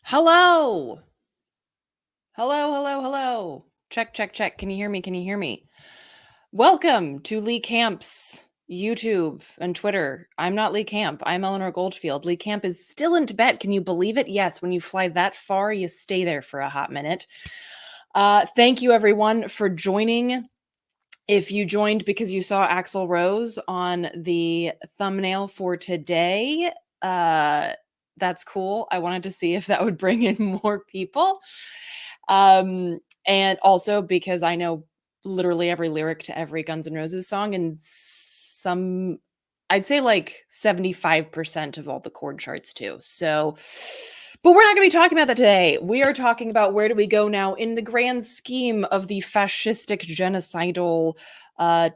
Hello. Hello, hello, hello. Check, check, check. Can you hear me? Can you hear me? Welcome to Lee Camp's YouTube and Twitter. I'm not Lee Camp. I'm Eleanor Goldfield. Lee Camp is still in Tibet. Can you believe it? Yes, when you fly that far, you stay there for a hot minute. Thank you, everyone, for joining. If you joined because you saw Axl Rose on the thumbnail for today, that's cool. I wanted to see if that would bring in more people. And also because I know literally every lyric to every Guns N' Roses song and I'd say like 75% of all the chord charts too. So, but we're not going to be talking about that today. We are talking about where do we go now in the grand scheme of the fascistic, genocidal,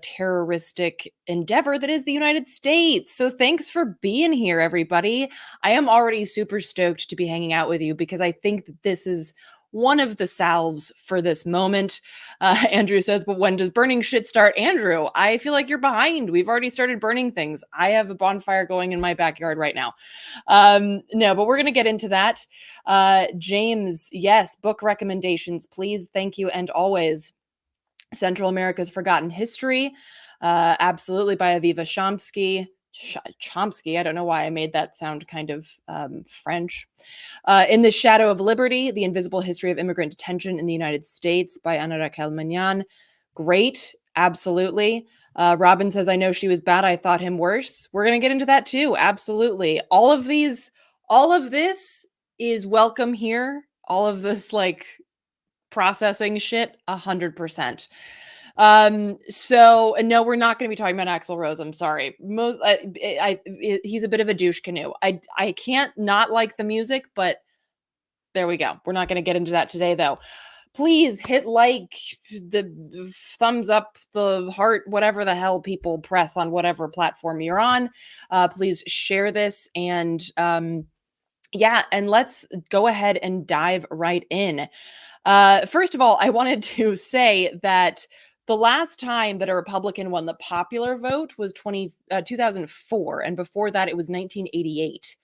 terroristic endeavor that is the United States. So thanks for being here, everybody. I am already super stoked to be hanging out with you because I think that this is one of the salves for this moment. Andrew says, but when does burning shit start? Andrew, I feel like you're behind. We've already started burning things. I have a bonfire going in my backyard right now. No, but we're going to get into that. James, yes, book recommendations, please. Thank you. And always. Central America's Forgotten History, absolutely, by Aviva Chomsky. Chomsky, I don't know why I made that sound kind of French. In the Shadow of Liberty, The Invisible History of Immigrant Detention in the United States by Ana Raquel Magnan. Great, absolutely. Robin says, I know she was bad. I thought him worse. We're going to get into that too. Absolutely. All of this is welcome here. All of this, like, processing shit, 100%. So no, we're not going to be talking about Axl Rose. I'm sorry. He's a bit of a douche canoe. I can't not like the music, but there we go. We're not going to get into that today, though. Please hit like, the thumbs up, the heart, whatever the hell people press on whatever platform you're on. Please share this and yeah, and let's go ahead and dive right in. First of all, I wanted to say that the last time that a Republican won the popular vote was 2004, and before that it was 1988.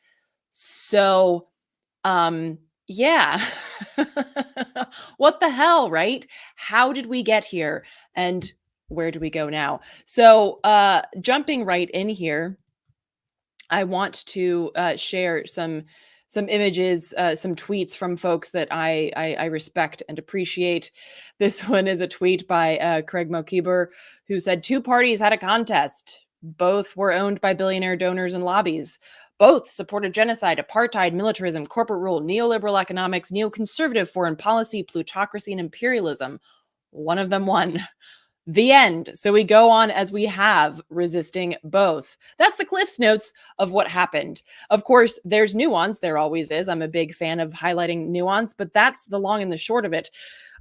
So, yeah. What the hell, right? How did we get here? And where do we go now? So, jumping right in here, I want to share some images, some tweets from folks that I respect and appreciate. This one is a tweet by Craig Mokiber, who said, two parties had a contest. Both were owned by billionaire donors and lobbies. Both supported genocide, apartheid, militarism, corporate rule, neoliberal economics, neoconservative foreign policy, plutocracy, and imperialism. One of them won. The end. So we go on as we have, resisting both. That's the Cliff's Notes of what happened. Of course, there's nuance. There always is. I'm a big fan of highlighting nuance, but that's the long and the short of it.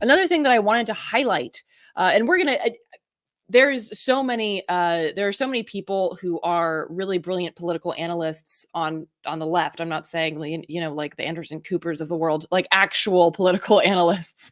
Another thing that I wanted to highlight, and we're going to, there are so many people who are really brilliant political analysts on the left. I'm not saying, like the Anderson Coopers of the world, like actual political analysts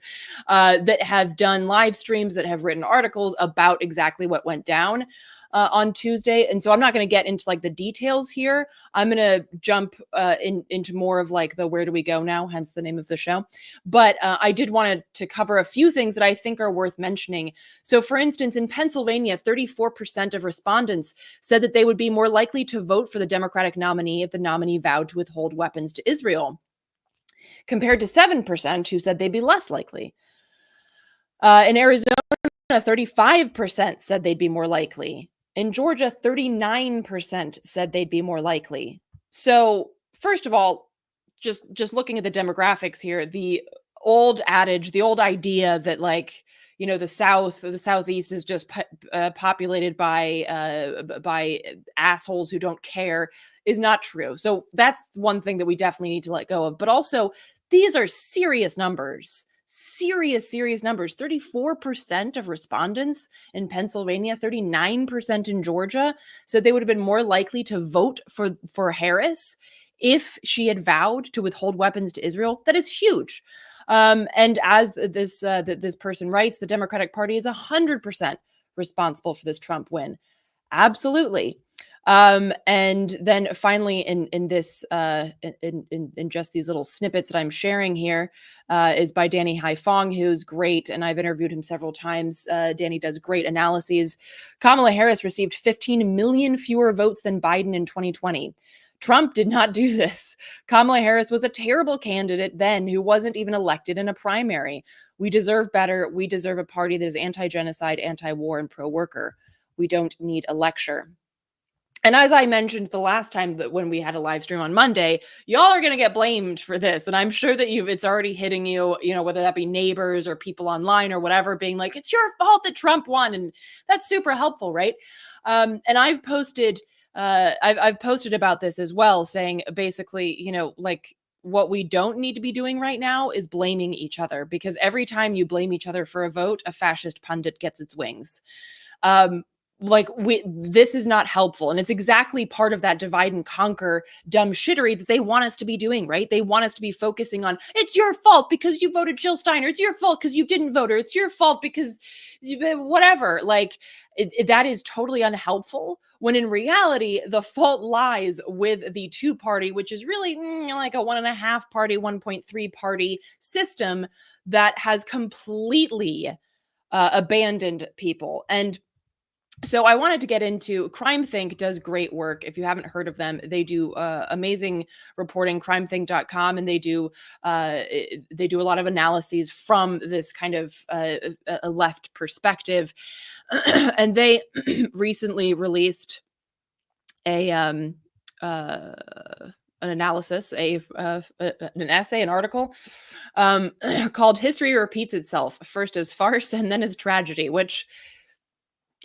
that have done live streams, that have written articles about exactly what went down on Tuesday. And so I'm not going to get into like the details here. I'm going to jump into more of like the where do we go now, hence the name of the show. But I did want to cover a few things that I think are worth mentioning. So for instance, in Pennsylvania, 34% of respondents said that they would be more likely to vote for the Democratic nominee if the nominee vowed to withhold weapons to Israel, compared to 7% who said they'd be less likely. In Arizona, 35% said they'd be more likely. In Georgia, 39% said they'd be more likely. So, first of all, just looking at the demographics here, the old adage, the old idea that like, the Southeast is just populated by assholes who don't care is not true. So that's one thing that we definitely need to let go of. But also, these are serious numbers. Serious numbers. 34% of respondents in Pennsylvania, 39% in Georgia said they would have been more likely to vote for Harris if she had vowed to withhold weapons to Israel. That is huge. And as this person writes, the Democratic Party is 100% responsible for this Trump win. Absolutely. And then finally, in this in just these little snippets that I'm sharing here, is by Danny Haifong, who's great, and I've interviewed him several times. Danny does great analyses. Kamala Harris received 15 million fewer votes than Biden in 2020. Trump did not do this. Kamala Harris was a terrible candidate then who wasn't even elected in a primary. We deserve better. We deserve a party that is anti-genocide, anti-war, and pro-worker. We don't need a lecture. And as I mentioned the last time that when we had a live stream on Monday, y'all are going to get blamed for this. And I'm sure that it's already hitting you, whether that be neighbors or people online or whatever, being like, it's your fault that Trump won. And that's super helpful, right? And I've posted, I've posted about this as well, saying basically, like what we don't need to be doing right now is blaming each other, because every time you blame each other for a vote, a fascist pundit gets its wings. This is not helpful. And it's exactly part of that divide and conquer dumb shittery that they want us to be doing, right? They want us to be focusing on, it's your fault because you voted Jill Steiner. It's your fault because you didn't vote her. It's your fault because whatever. Like that is totally unhelpful, when in reality, the fault lies with the two party, which is really like a 1.5 party, 1.3 party system that has completely abandoned people. And so I wanted to get into CrimeThink does great work. If you haven't heard of them, they do amazing reporting, crimethink.com, and they do a lot of analyses from this kind of a left perspective. And they recently released an analysis, an essay, an article called "History Repeats Itself: First as Farce and Then as Tragedy," which,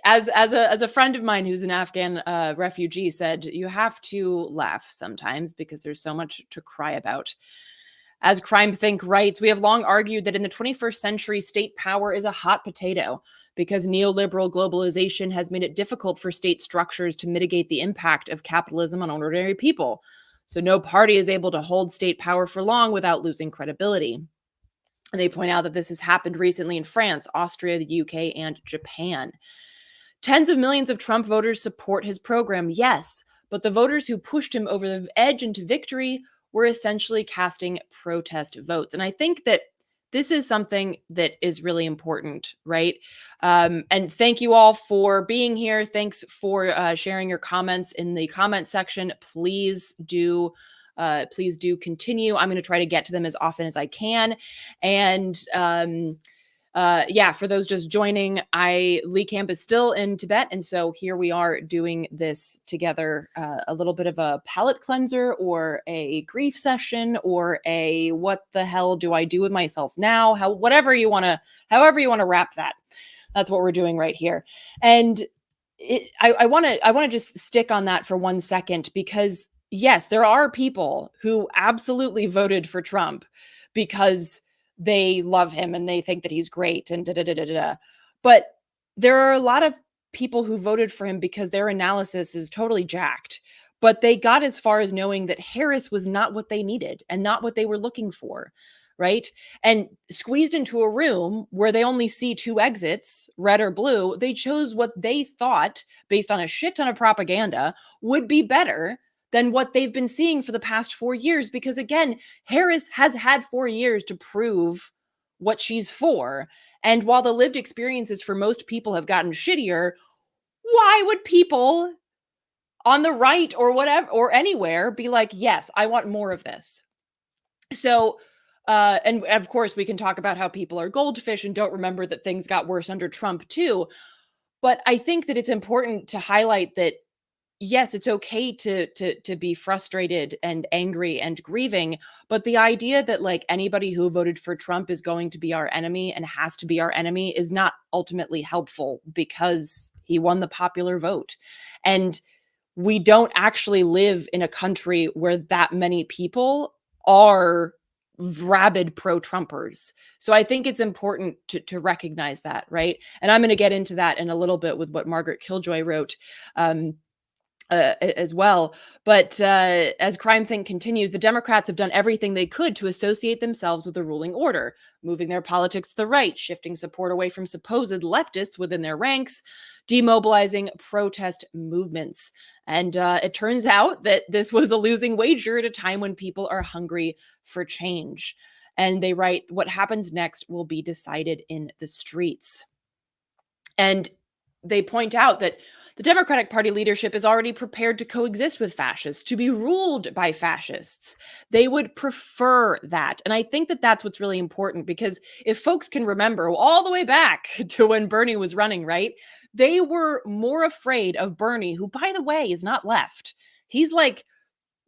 as a friend of mine who's an Afghan refugee said, you have to laugh sometimes because there's so much to cry about. As CrimeThink writes, we have long argued that in the 21st century, state power is a hot potato because neoliberal globalization has made it difficult for state structures to mitigate the impact of capitalism on ordinary people. So no party is able to hold state power for long without losing credibility. And they point out that this has happened recently in France, Austria, the UK, and Japan. Tens of millions of Trump voters support his program, yes, but the voters who pushed him over the edge into victory were essentially casting protest votes. And I think that this is something that is really important, right? And thank you all for being here. Thanks for sharing your comments in the comment section. Please do continue. I'm going to try to get to them as often as I can. And for those just joining, Lee Camp is still in Tibet. And so here we are doing this together, a little bit of a palate cleanser or a grief session or a what the hell do I do with myself now? However you want to wrap that. That's what we're doing right here. And I want to just stick on that for 1 second, because yes, there are people who absolutely voted for Trump because they love him and they think that he's great and But there are a lot of people who voted for him because their analysis is totally jacked. But they got as far as knowing that Harris was not what they needed and not what they were looking for, right? And squeezed into a room where they only see 2 exits, red or blue, they chose what they thought, based on a shit ton of propaganda, would be better than what they've been seeing for the past 4 years. Because again, Harris has had 4 years to prove what she's for. And while the lived experiences for most people have gotten shittier, why would people on the right or whatever or anywhere be like, yes, I want more of this? So, and of course, we can talk about how people are goldfish and don't remember that things got worse under Trump too. But I think that it's important to highlight that yes, it's okay to be frustrated and angry and grieving, but the idea that like anybody who voted for Trump is going to be our enemy and has to be our enemy is not ultimately helpful, because he won the popular vote. And we don't actually live in a country where that many people are rabid pro-Trumpers. So I think it's important to recognize that, right? And I'm going to get into that in a little bit with what Margaret Killjoy wrote. as well. But as Crime Think continues, the Democrats have done everything they could to associate themselves with the ruling order, moving their politics to the right, shifting support away from supposed leftists within their ranks, demobilizing protest movements. And it turns out that this was a losing wager at a time when people are hungry for change. And they write, what happens next will be decided in the streets. And they point out that the Democratic Party leadership is already prepared to coexist with fascists, to be ruled by fascists. They would prefer that. And I think that that's what's really important, because if folks can remember all the way back to when Bernie was running, right? They were more afraid of Bernie, who, by the way, is not left. He's like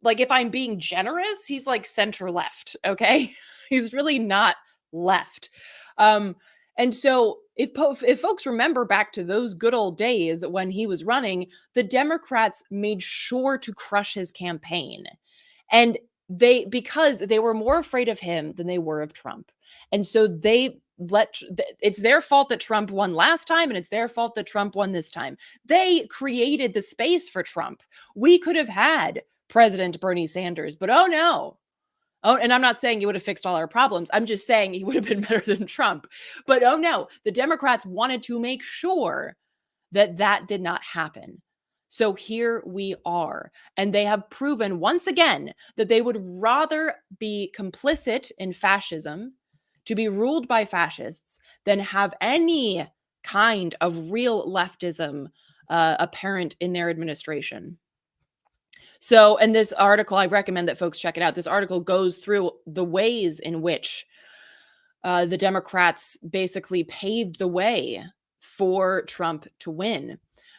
if I'm being generous, he's like center left, okay? He's really not left. And so if folks remember back to those good old days when he was running, the Democrats made sure to crush his campaign. And because they were more afraid of him than they were of Trump. And so it's their fault that Trump won last time, and it's their fault that Trump won this time. They created the space for Trump. We could have had President Bernie Sanders, but oh no. Oh, and I'm not saying he would have fixed all our problems. I'm just saying he would have been better than Trump. But oh no, the Democrats wanted to make sure that that did not happen. So here we are. And they have proven once again that they would rather be complicit in fascism, to be ruled by fascists, than have any kind of real leftism apparent in their administration. So, in this article, I recommend that folks check it out. This article goes through the ways in which the Democrats basically paved the way for Trump to win.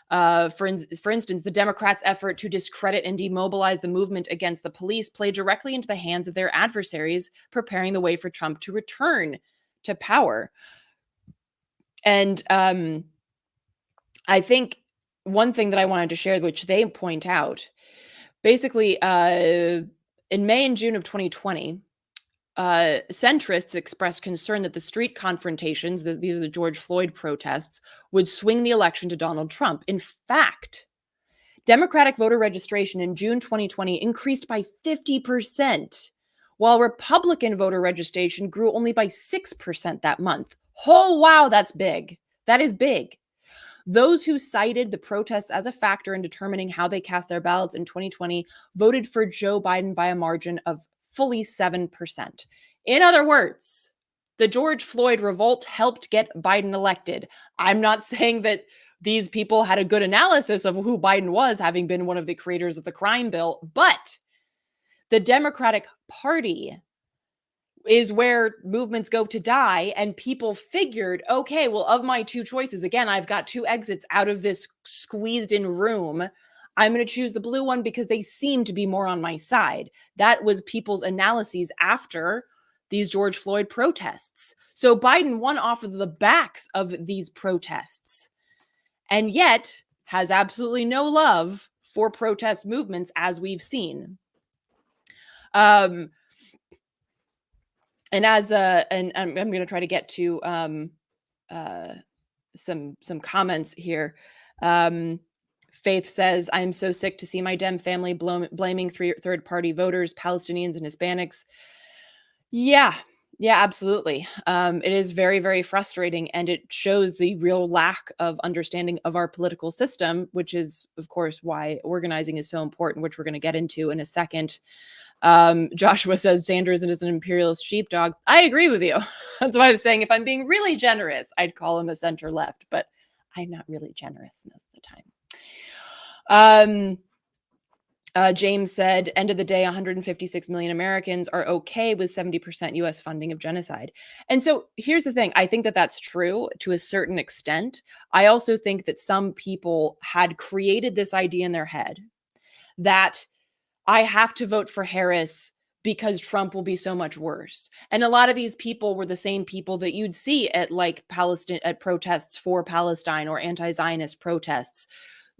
For instance, the Democrats' effort to discredit and demobilize the movement against the police played directly into the hands of their adversaries, preparing the way for Trump to return to power. And I think one thing that I wanted to share, which they point out, basically, in May and June of 2020, centrists expressed concern that the street confrontations, these are the George Floyd protests, would swing the election to Donald Trump. In fact, Democratic voter registration in June 2020 increased by 50%, while Republican voter registration grew only by 6% that month. Oh, wow, that's big. That is big. Those who cited the protests as a factor in determining how they cast their ballots in 2020 voted for Joe Biden by a margin of fully 7%. In other words, the George Floyd revolt helped get Biden elected. I'm not saying that these people had a good analysis of who Biden was, having been one of the creators of the crime bill, but the Democratic Party is where movements go to die. And people figured, okay, well, of my two choices, again, I've got two exits out of this squeezed in room. I'm going to choose the blue one because they seem to be more on my side. That was people's analyses after these George Floyd protests. So Biden won off of the backs of these protests, and yet has absolutely no love for protest movements, as we've seen. And I'm going to try to get to some comments here. Faith says, "I'm so sick to see my Dem family blaming third-party voters, Palestinians, and Hispanics." Yeah, absolutely. It is very, very frustrating, and it shows the real lack of understanding of our political system, which is, of course, why organizing is so important, which we're going to get into in a second. Joshua says Sanders is an imperialist sheepdog. I agree with you. That's why I was saying if I'm being really generous, I'd call him a center left, but I'm not really generous most of the time. James said, end of the day, 156 million Americans are okay with 70% US funding of genocide. And so here's the thing. I think that that's true to a certain extent. I also think that some people had created this idea in their head that I have to vote for Harris because Trump will be so much worse. And a lot of these people were the same people that you'd see at like Palestine, at protests for Palestine or anti-Zionist protests.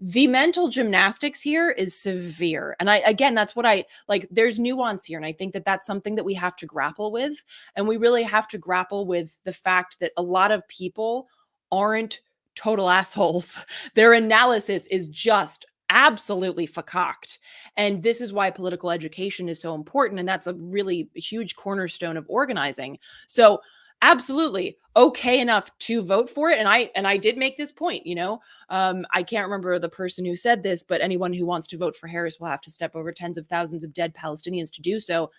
The mental gymnastics here is severe. And that's what I like. There's nuance here. And I think that that's something that we have to grapple with. And we really have to grapple with the fact that a lot of people aren't total assholes. Their analysis is just absolutely fakaked. And this is why political education is so important. And that's a really huge cornerstone of organizing. So absolutely okay enough to vote for it. And I did make this point, I can't remember the person who said this, but anyone who wants to vote for Harris will have to step over tens of thousands of dead Palestinians to do so.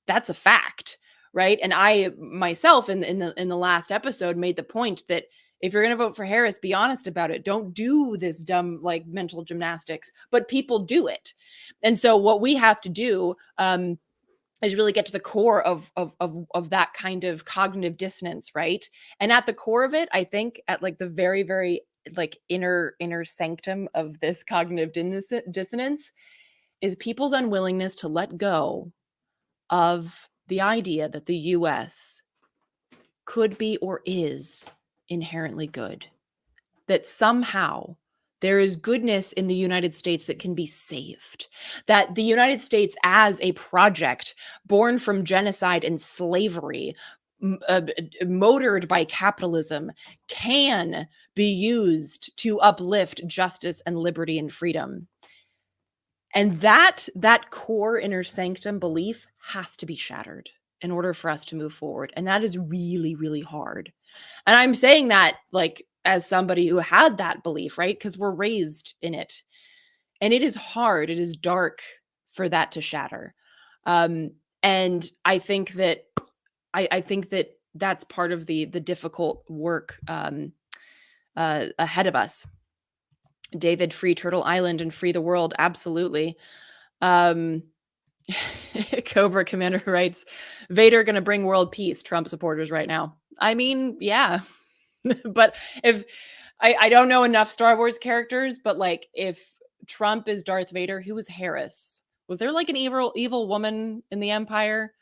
That's a fact, right? And I myself in the last episode made the point that if you're going to vote for Harris, be honest about it. Don't do this dumb like mental gymnastics, but people do it. And so what we have to do is really get to the core of that kind of cognitive dissonance, right? And at the core of it, I think at like the very, very like inner sanctum of this cognitive dissonance is people's unwillingness to let go of the idea that the US could be or is inherently good, that somehow there is goodness in the United States that can be saved, that the United States as a project born from genocide and slavery, motored by capitalism, can be used to uplift justice and liberty and freedom. And that core inner sanctum belief has to be shattered in order for us to move forward. And that is really, really hard. And I'm saying that like as somebody who had that belief, right? Because we're raised in it. And it is hard, it is dark for that to shatter. And I think that I think that that's part of the difficult work ahead of us. David, free Turtle Island and free the world. Absolutely. Um, Cobra Commander writes, Vader gonna bring world peace, Trump supporters right now. I mean, yeah. But if I don't know enough Star Wars characters, but like if Trump is Darth Vader, who was Harris? Was there like an evil woman in the Empire?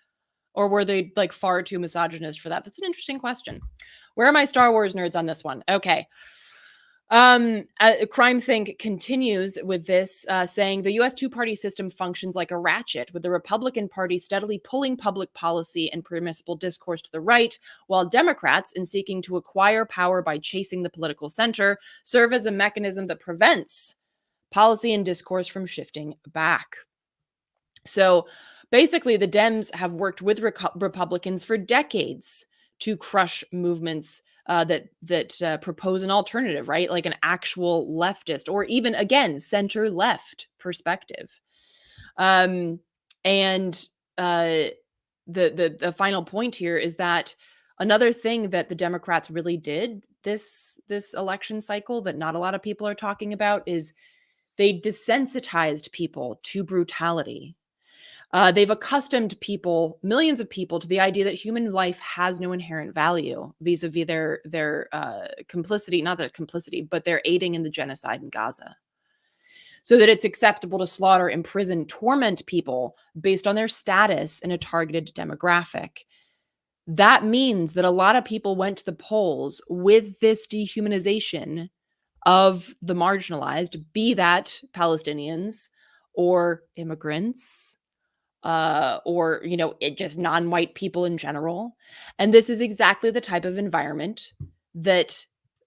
Or were they like far too misogynist for that? That's an interesting question. Where are my Star Wars nerds on this one? Okay. Crime Think continues with this, saying the US two-party system functions like a ratchet, with the Republican Party steadily pulling public policy and permissible discourse to the right, while Democrats, in seeking to acquire power by chasing the political center, serve as a mechanism that prevents policy and discourse from shifting back. So basically, the Dems have worked with Republicans for decades to crush movements that propose an alternative, right? Like an actual leftist or even again center left perspective. And the final point here is that another thing that the Democrats really did this election cycle that not a lot of people are talking about is they desensitized people to brutality. They've accustomed people, millions of people, to the idea that human life has no inherent value vis-a-vis their complicity, not their complicity, but their aiding in the genocide in Gaza. So that it's acceptable to slaughter, imprison, torment people based on their status in a targeted demographic. That means that a lot of people went to the polls with this dehumanization of the marginalized, be that Palestinians or immigrants, or just non-white people in general. And this is exactly the type of environment that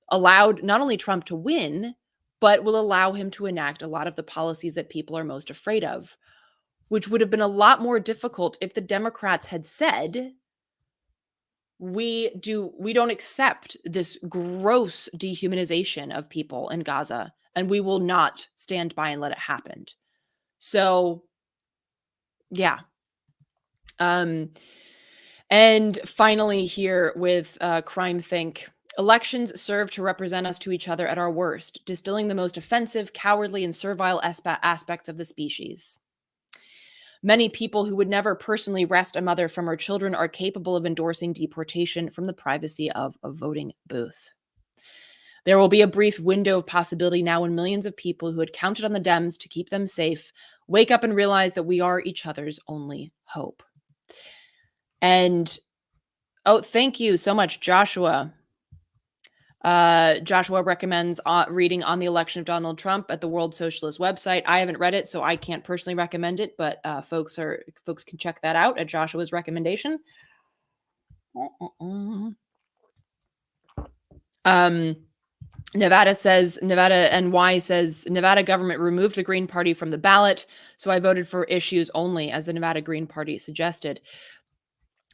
allowed not only Trump to win, but will allow him to enact a lot of the policies that people are most afraid of, which would have been a lot more difficult if the Democrats had said, we don't accept this gross dehumanization of people in Gaza, and we will not stand by and let it happen. So yeah. And finally here with Crime Think, elections serve to represent us to each other at our worst, distilling the most offensive, cowardly, and servile aspects of the species. Many people who would never personally wrest a mother from her children are capable of endorsing deportation from the privacy of a voting booth. There will be a brief window of possibility now when millions of people who had counted on the Dems to keep them safe wake up and realize that we are each other's only hope. And thank you so much, Joshua. Joshua recommends reading On the Election of Donald Trump at the World Socialist website. I haven't read it, so I can't personally recommend it, but folks can check that out at Joshua's recommendation. Nevada NY says, Nevada government removed the Green Party from the ballot, so I voted for issues only, as the Nevada Green Party suggested.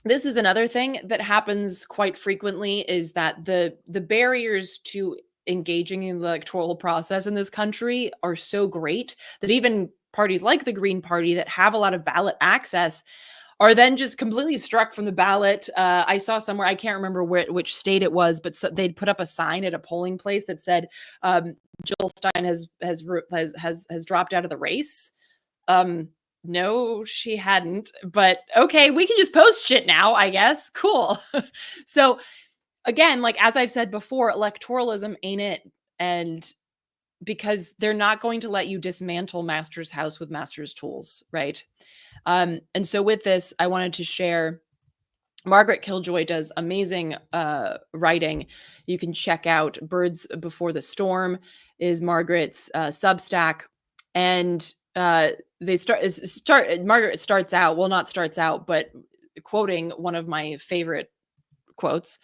This is another thing that happens quite frequently, is that the barriers to engaging in the electoral process in this country are so great that even parties like the Green Party that have a lot of ballot access are then just completely struck from the ballot. I saw somewhere, I can't remember which state it was, but they'd put up a sign at a polling place that said, Jill Stein has dropped out of the race. Um, no, she hadn't, but okay, we can just post shit now, I guess. Cool. So again, like as I've said before, electoralism ain't it. And because they're not going to let you dismantle Master's house with Master's tools, right? And so with this, I wanted to share, Margaret Killjoy does amazing writing. You can check out Birds Before the Storm is Margaret's Substack. And Margaret starts out, well, not starts out, but quoting one of my favorite quotes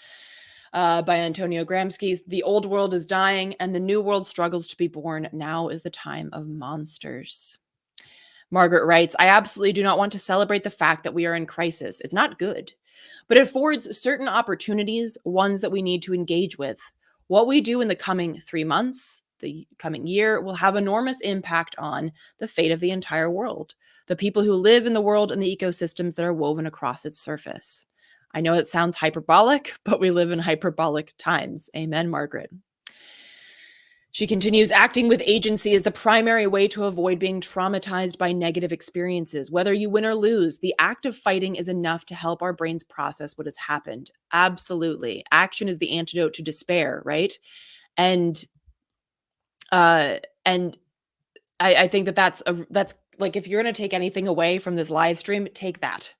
by Antonio Gramsci: "The old world is dying and the new world struggles to be born. Now is the time of monsters." Margaret writes, "I absolutely do not want to celebrate the fact that we are in crisis. It's not good, but it affords certain opportunities, ones that we need to engage with. What we do in the coming 3 months, the coming year, will have enormous impact on the fate of the entire world, the people who live in the world and the ecosystems that are woven across its surface." I know it sounds hyperbolic, but we live in hyperbolic times. Amen, Margaret. She continues, "Acting with agency is the primary way to avoid being traumatized by negative experiences. Whether you win or lose, the act of fighting is enough to help our brains process what has happened." Absolutely. Action is the antidote to despair, right? And and I think that's like, if you're going to take anything away from this live stream, take that.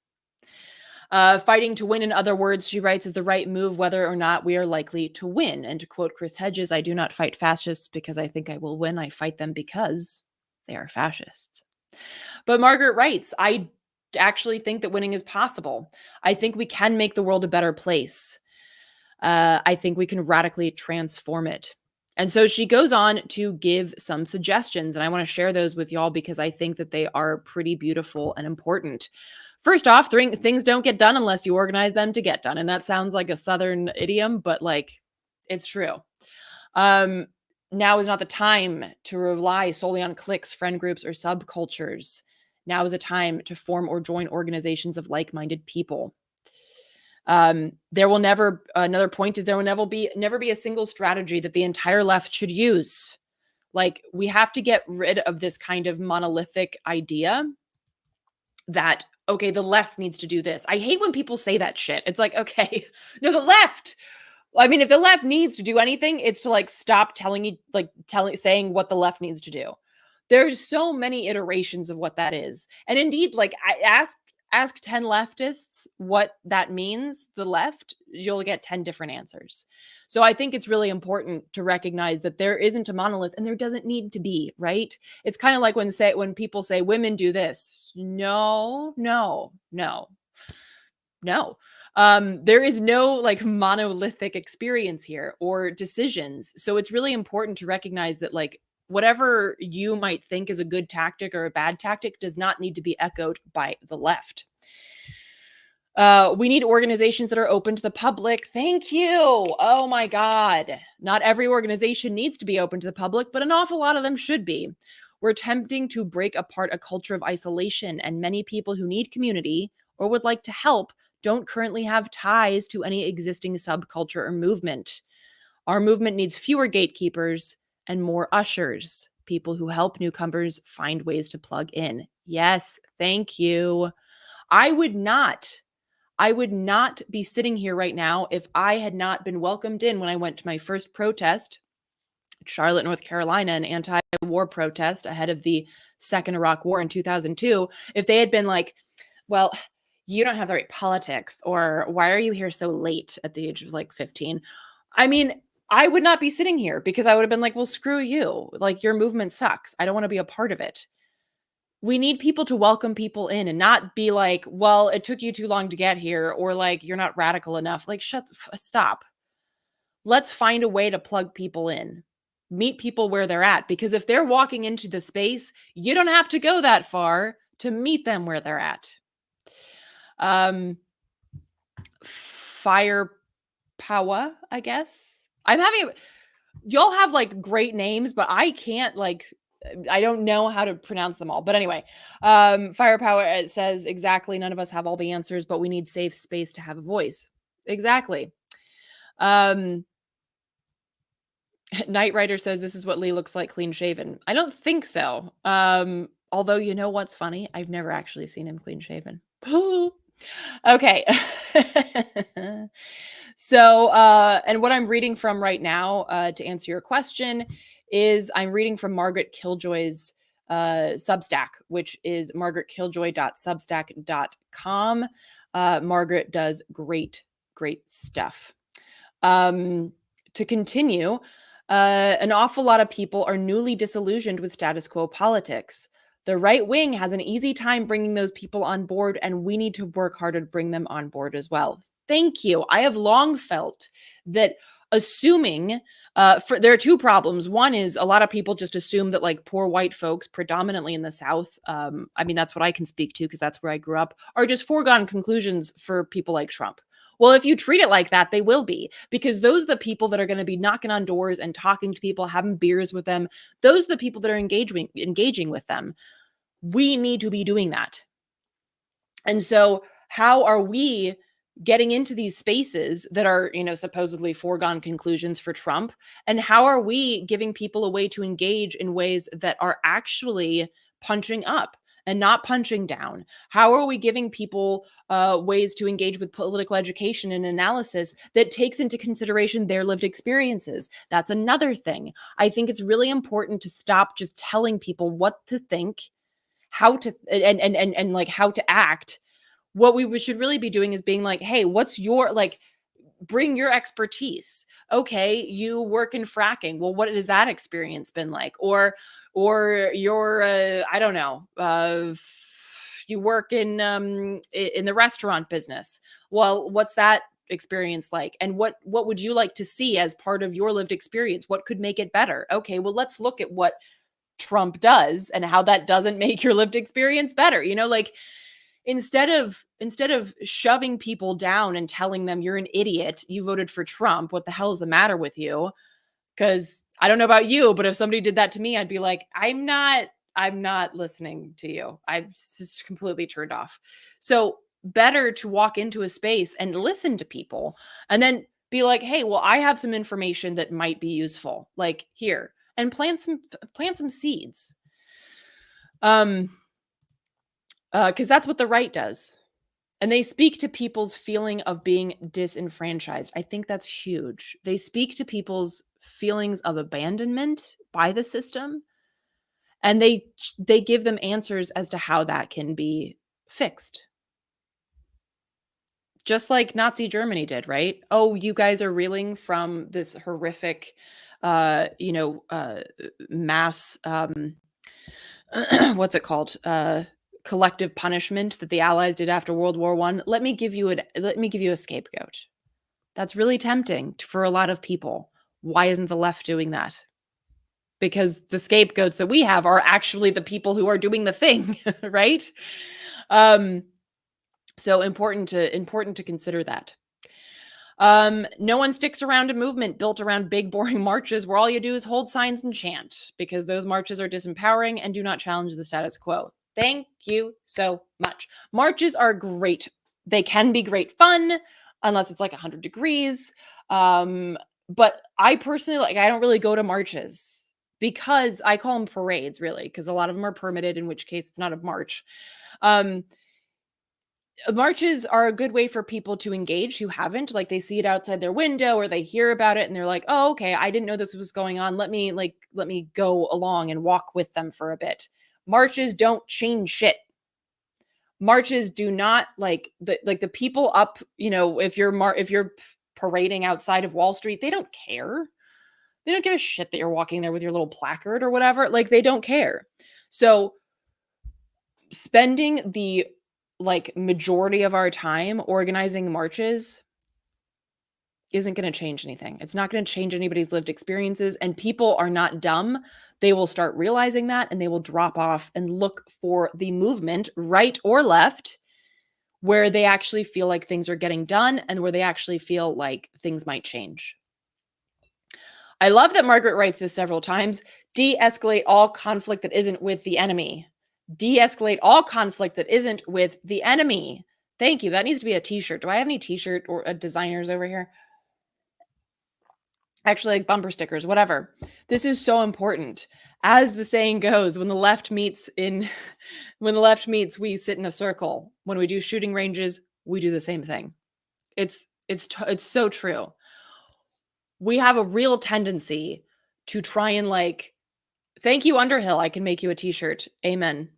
Fighting to win, in other words, she writes, is the right move whether or not we are likely to win. And to quote Chris Hedges, "I do not fight fascists because I think I will win. I fight them because they are fascists." But Margaret writes, "I actually think that winning is possible. I think we can make the world a better place. I think we can radically transform it." And so she goes on to give some suggestions, and I want to share those with y'all because I think that they are pretty beautiful and important. First off, things don't get done unless you organize them to get done. And that sounds like a Southern idiom, but like, it's true. Now is not the time to rely solely on cliques, friend groups, or subcultures. Now is a time to form or join organizations of like-minded people. There will never, another point is, there will never be a single strategy that the entire left should use. Like, we have to get rid of this kind of monolithic idea that, okay, the left needs to do this. I hate when people say that shit. It's like, okay, no, the left. I mean, if the left needs to do anything, it's to like stop saying what the left needs to do. There's so many iterations of what that is. And indeed, like, I ask 10 leftists what that means, the left, you'll get 10 different answers. So I think it's really important to recognize that there isn't a monolith, and there doesn't need to be, right? It's kind of like when people say women do this. No. There is no like monolithic experience here or decisions. So it's really important to recognize that, like, whatever you might think is a good tactic or a bad tactic does not need to be echoed by the left. We need organizations that are open to the public. Thank you. Oh my God. Not every organization needs to be open to the public, but an awful lot of them should be. We're attempting to break apart a culture of isolation, and many people who need community or would like to help don't currently have ties to any existing subculture or movement. Our movement needs fewer gatekeepers and more ushers, people who help newcomers find ways to plug in. Yes, thank you. I would not be sitting here right now if I had not been welcomed in when I went to my first protest, Charlotte, North Carolina, an anti-war protest ahead of the second Iraq War in 2002. If they had been like, well, you don't have the right politics, or why are you here so late at the age of like 15? I mean, I would not be sitting here because I would have been like, well, screw you. Like, your movement sucks. I don't want to be a part of it. We need people to welcome people in and not be like, well, it took you too long to get here, or like, you're not radical enough. Like, stop. let's find a way to plug people in, meet people where they're at. Because if they're walking into the space, you don't have to go that far to meet them where they're at. Fire power, I guess. Y'all have like great names, but I can't I don't know how to pronounce them all. But anyway, firepower, it says exactly, none of us have all the answers, but we need safe space to have a voice. Exactly. Knight Rider says this is what Lee looks like clean shaven. I don't think so. Although, you know what's funny? I've never actually seen him clean shaven. Okay. So, and what I'm reading from right now, to answer your question, is I'm reading from Margaret Killjoy's Substack, which is margaretkilljoy.substack.com. Margaret does great, great stuff. To continue, an awful lot of people are newly disillusioned with status quo politics. The right wing has an easy time bringing those people on board, and we need to work hard to bring them on board as well. Thank you. I have long felt that assuming there are two problems. One is a lot of people just assume that like poor white folks, predominantly in the South, I mean, that's what I can speak to because that's where I grew up, are just foregone conclusions for people like Trump. Well, if you treat it like that, they will be, because those are the people that are going to be knocking on doors and talking to people, having beers with them. Those are the people that are engaging with them. We need to be doing that. And so how are we getting into these spaces that are, supposedly foregone conclusions for Trump? And how are we giving people a way to engage in ways that are actually punching up and not punching down? How are we giving people ways to engage with political education and analysis that takes into consideration their lived experiences? That's another thing. I think it's really important to stop just telling people what to think, how to and like how to act. What we should really be doing is being like, hey, what's your bring your expertise. Okay, you work in fracking. Well, what has that experience been like? Or you're I don't know, you work in the restaurant business. Well, what's that experience like? And what would you like to see as part of your lived experience? What could make it better? Okay, well, let's look at what Trump does and how that doesn't make your lived experience better. Instead of shoving people down and telling them you're an idiot, you voted for Trump, what the hell is the matter with you? Because I don't know about you, but if somebody did that to me, I'd be like, I'm not listening to you. I'm just completely turned off. So better to walk into a space and listen to people and then be like, hey, well, I have some information that might be useful, like here, and plant some seeds. Because that's what the right does. And they speak to people's feeling of being disenfranchised. I think that's huge. They speak to people's feelings of abandonment by the system, and they give them answers as to how that can be fixed. Just like Nazi Germany did, right? Oh, you guys are reeling from this horrific, mass, what's it called? Collective punishment that the Allies did after World War I. Let me give you a scapegoat. That's really tempting for a lot of people. Why isn't the left doing that? Because the scapegoats that we have are actually the people who are doing the thing, right? So important to consider that. No one sticks around a movement built around big, boring marches where all you do is hold signs and chant, because those marches are disempowering and do not challenge the status quo. Thank you so much. Marches are great. They can be great fun, unless it's like 100 degrees. But I personally, I don't really go to marches, because I call them parades, really, because a lot of them are permitted, in which case it's not a march. Marches are a good way for people to engage who haven't, like they see it outside their window or they hear about it and they're like, oh, okay, I didn't know this was going on. Let me go along and walk with them for a bit. Marches don't change shit. Marches do not the people up, if you're parading outside of Wall Street, they don't care. They don't give a shit that you're walking there with your little placard or whatever. Like, they don't care. So spending the majority of our time organizing marches isn't going to change anything. It's not going to change anybody's lived experiences. And people are not dumb. They will start realizing that and they will drop off and look for the movement, right or left, where they actually feel like things are getting done and where they actually feel like things might change. I love that Margaret writes this several times. De-escalate all conflict that isn't with the enemy. De-escalate all conflict that isn't with the enemy. Thank you. That needs to be a t-shirt. Do I have any t-shirt or designers over here? Actually, like bumper stickers, whatever. This is so important. As the saying goes, when the left meets, we sit in a circle. When we do shooting ranges, we do the same thing. It's so true. We have a real tendency to try and like, thank you, Underhill. I can make you a t-shirt. Amen.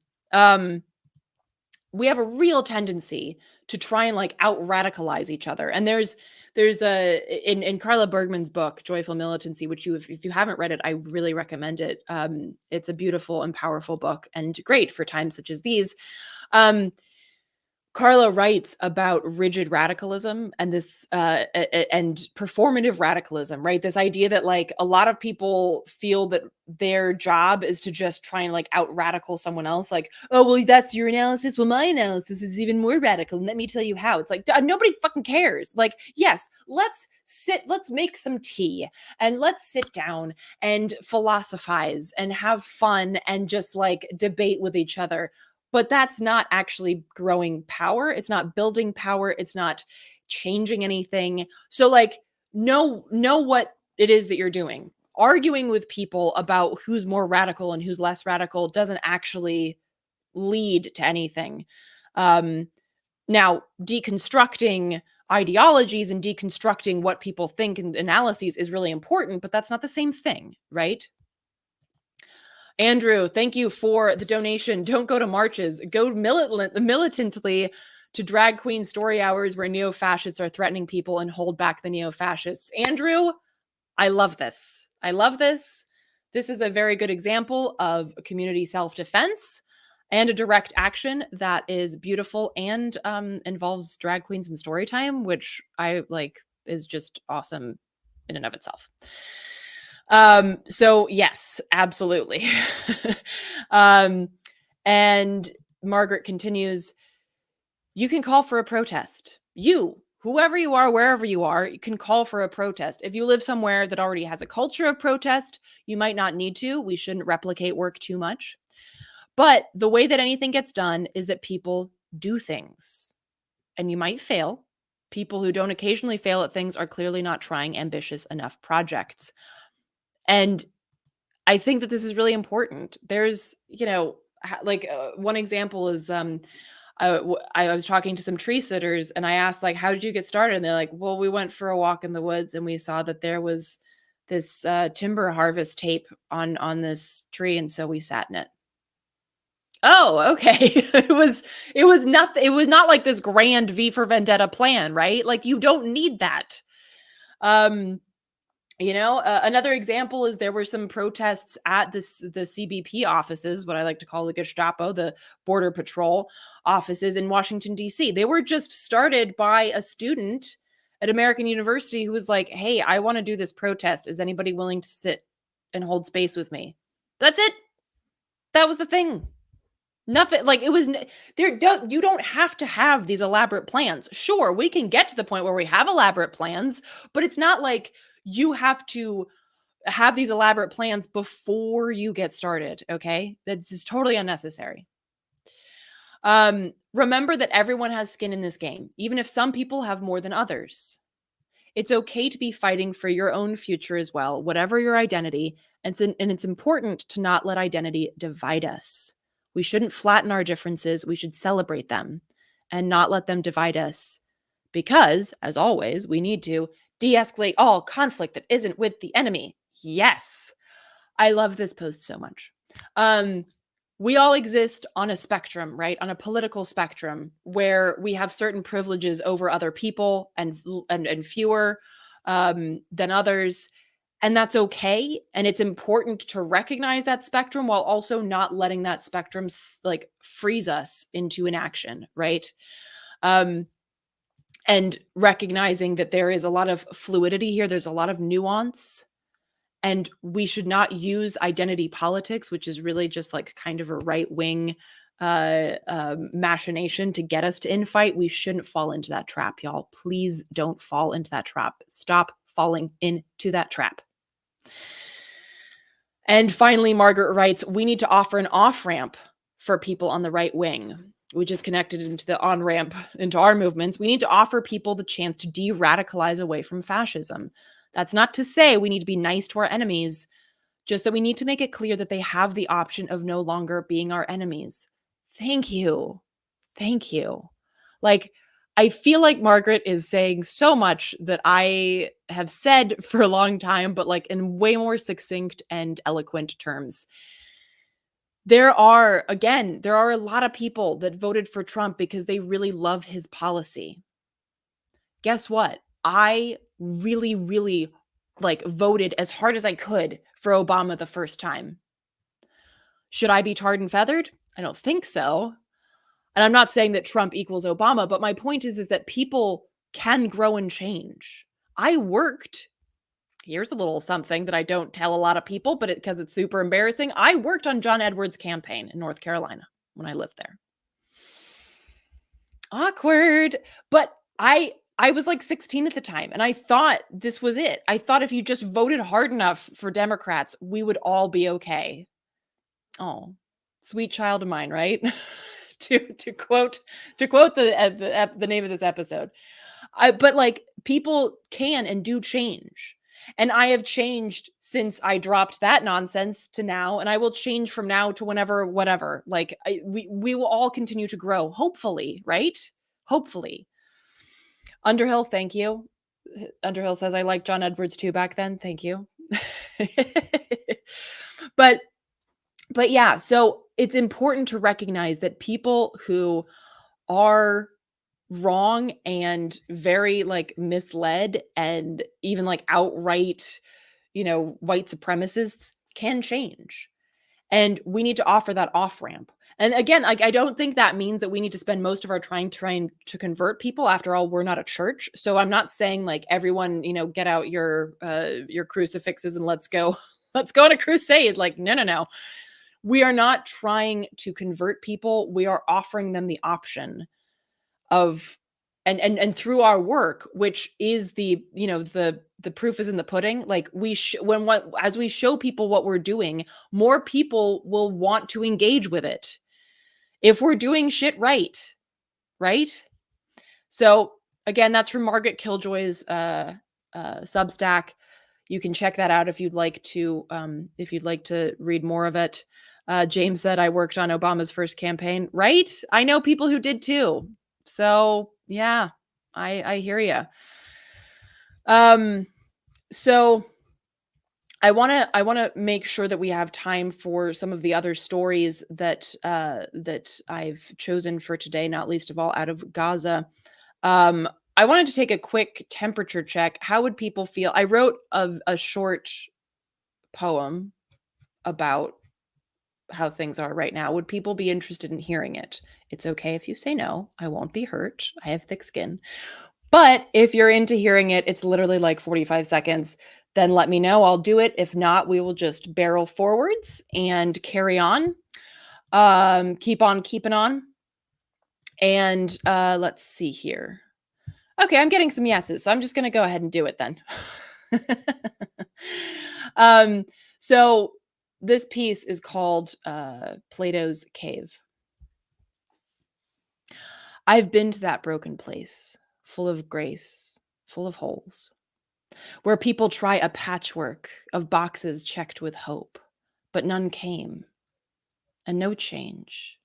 We have a real tendency to try and like out radicalize each other. And there's in Carla Bergman's book, Joyful Militancy, which if you haven't read it, I really recommend it. It's a beautiful and powerful book and great for times such as these. Carla writes about rigid radicalism and this and performative radicalism, right? This idea that like a lot of people feel that their job is to just try and like out radical someone else. Like, oh, well, that's your analysis. Well, my analysis is even more radical. And let me tell you how. It's like, nobody fucking cares. Like, yes, let's make some tea and let's sit down and philosophize and have fun and just like debate with each other. But that's not actually growing power. It's not building power. It's not changing anything. So like, know what it is that you're doing. Arguing with people about who's more radical and who's less radical doesn't actually lead to anything. Now, deconstructing ideologies and deconstructing what people think and analyses is really important, but that's not the same thing, right? Andrew, thank you for the donation. Don't go to marches. Go militantly to drag queen story hours where neo-fascists are threatening people and hold back the neo-fascists. Andrew, I love this. I love this. This is a very good example of community self-defense and a direct action that is beautiful and involves drag queens and story time, which I like is just awesome in and of itself. So yes, absolutely. And Margaret continues, you can call for a protest. Whoever you are, wherever you are, you can call for a protest. If you live somewhere that already has a culture of protest, you might not need to. We shouldn't replicate work too much. But the way that anything gets done is that people do things. And you might fail. People who don't occasionally fail at things are clearly not trying ambitious enough projects. And I think that this is really important. There's, like one example is I was talking to some tree sitters and I asked like, how did you get started? And they're like, well, we went for a walk in the woods and we saw that there was this timber harvest tape on this tree. And so we sat in it. Oh, okay. It was not like this grand V for Vendetta plan, right? Like you don't need that. Another example is there were some protests at the CBP offices, what I like to call the Gestapo, the Border Patrol offices in Washington, D.C. They were just started by a student at American University who was like, hey, I want to do this protest. Is anybody willing to sit and hold space with me? That's it. That was the thing. Nothing like it was there. You don't have to have these elaborate plans. Sure, we can get to the point where we have elaborate plans, but it's not like you have to have these elaborate plans before you get started. Okay, that's just totally unnecessary. Remember that everyone has skin in this game, even if some people have more than others. It's okay to be fighting for your own future as well, whatever your identity. And it's important to not let identity divide us. We shouldn't flatten our differences. We should celebrate them and not let them divide us because, as always, we need to de-escalate all conflict that isn't with the enemy. Yes. I love this post so much. We all exist on a spectrum, right? On a political spectrum where we have certain privileges over other people and fewer than others. And that's okay. And it's important to recognize that spectrum while also not letting that spectrum like freeze us into inaction, right? and recognizing that there is a lot of fluidity here, there's a lot of nuance, and we should not use identity politics, which is really just like kind of a right wing machination to get us to infight. We shouldn't fall into that trap, y'all. Please don't fall into that trap. Stop falling into that trap. And finally, Margaret writes, we need to offer an off ramp for people on the right wing. We just connected into the on ramp into our movements. We need to offer people the chance to de radicalize away from fascism. That's not to say we need to be nice to our enemies, just that we need to make it clear that they have the option of no longer being our enemies. Thank you. Thank you. Like, I feel like Margaret is saying so much that I have said for a long time, but like in way more succinct and eloquent terms. There are a lot of people that voted for Trump because they really love his policy. Guess what? I really, really like voted as hard as I could for Obama the first time. Should I be tarred and feathered? I don't think so. And I'm not saying that Trump equals Obama, but my point is that people can grow and change. I worked, here's a little something that I don't tell a lot of people, but because it's super embarrassing. I worked on John Edwards' campaign in North Carolina when I lived there. Awkward. But I was like 16 at the time, and I thought this was it. I thought if you just voted hard enough for Democrats, we would all be okay. Oh, sweet child of mine, right? to quote the name of this episode. But like people can and do change. And I have changed since I dropped that nonsense to now, and I will change from now to whenever, whatever. Like we will all continue to grow, hopefully, right? Hopefully. Underhill, thank you. Underhill says I liked John Edwards too back then. Thank you. but yeah, so it's important to recognize that people who are wrong and very like misled and even like outright, white supremacists can change. And we need to offer that off ramp. And again, like I don't think that means that we need to spend most of our time trying to convert people. After all, we're not a church. So I'm not saying like everyone, get out your crucifixes and let's go on a crusade. Like, no. We are not trying to convert people. We are offering them the option of and through our work, which is the proof is in the pudding. Like as we show people what we're doing, more people will want to engage with it if we're doing shit right. So again, that's from Margaret Killjoy's Substack. You can check that out if you'd like to read more of it. James said I worked on Obama's first campaign. Right? I know people who did too. So yeah, I hear you. So I want to make sure that we have time for some of the other stories that I've chosen for today, not least of all out of Gaza. I wanted to take a quick temperature check. How would people feel? I wrote a short poem about how things are right now. Would people be interested in hearing it? It's okay if you say no. I won't be hurt. I have thick skin. But if you're into hearing it, it's literally like 45 seconds. Then let me know. I'll do it. If not, we will just barrel forwards and carry on. Keep on keeping on. And let's see here. Okay, I'm getting some yeses, so I'm just going to go ahead and do it then. So this piece is called Plato's Cave. I've been to that broken place, full of grace, full of holes, where people try a patchwork of boxes checked with hope, but none came, and no change.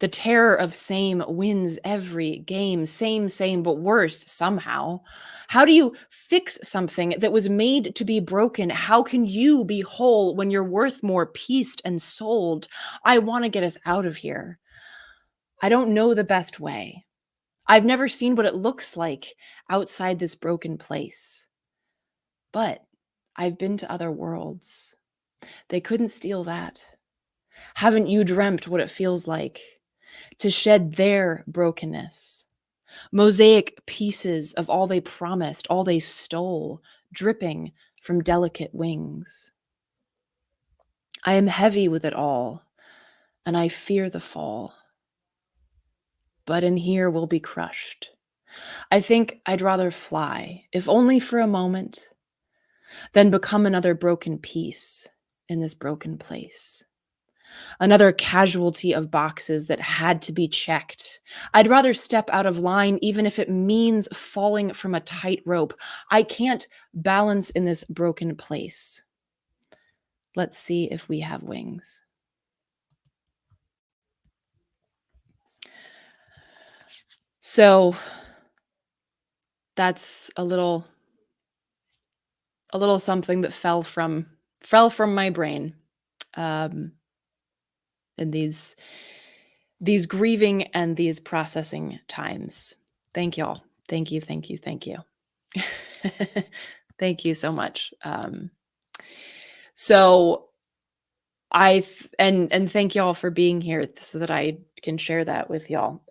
The terror of same wins every game, same, but worse somehow. How do you fix something that was made to be broken? How can you be whole when you're worth more pieced and sold? I want to get us out of here. I don't know the best way. I've never seen what it looks like outside this broken place. But I've been to other worlds. They couldn't steal that. Haven't you dreamt what it feels like to shed their brokenness? Mosaic pieces of all they promised, all they stole, dripping from delicate wings. I am heavy with it all, and I fear the fall. But in here we'll be crushed. I think I'd rather fly, if only for a moment, than become another broken piece in this broken place. Another casualty of boxes that had to be checked. I'd rather step out of line, even if it means falling from a tightrope. I can't balance in this broken place. Let's see if we have wings. So that's a little something that fell from my brain in these grieving and these processing times. Thank y'all. Thank you, thank you, thank you. Thank you so much. So and thank y'all for being here so that I can share that with y'all.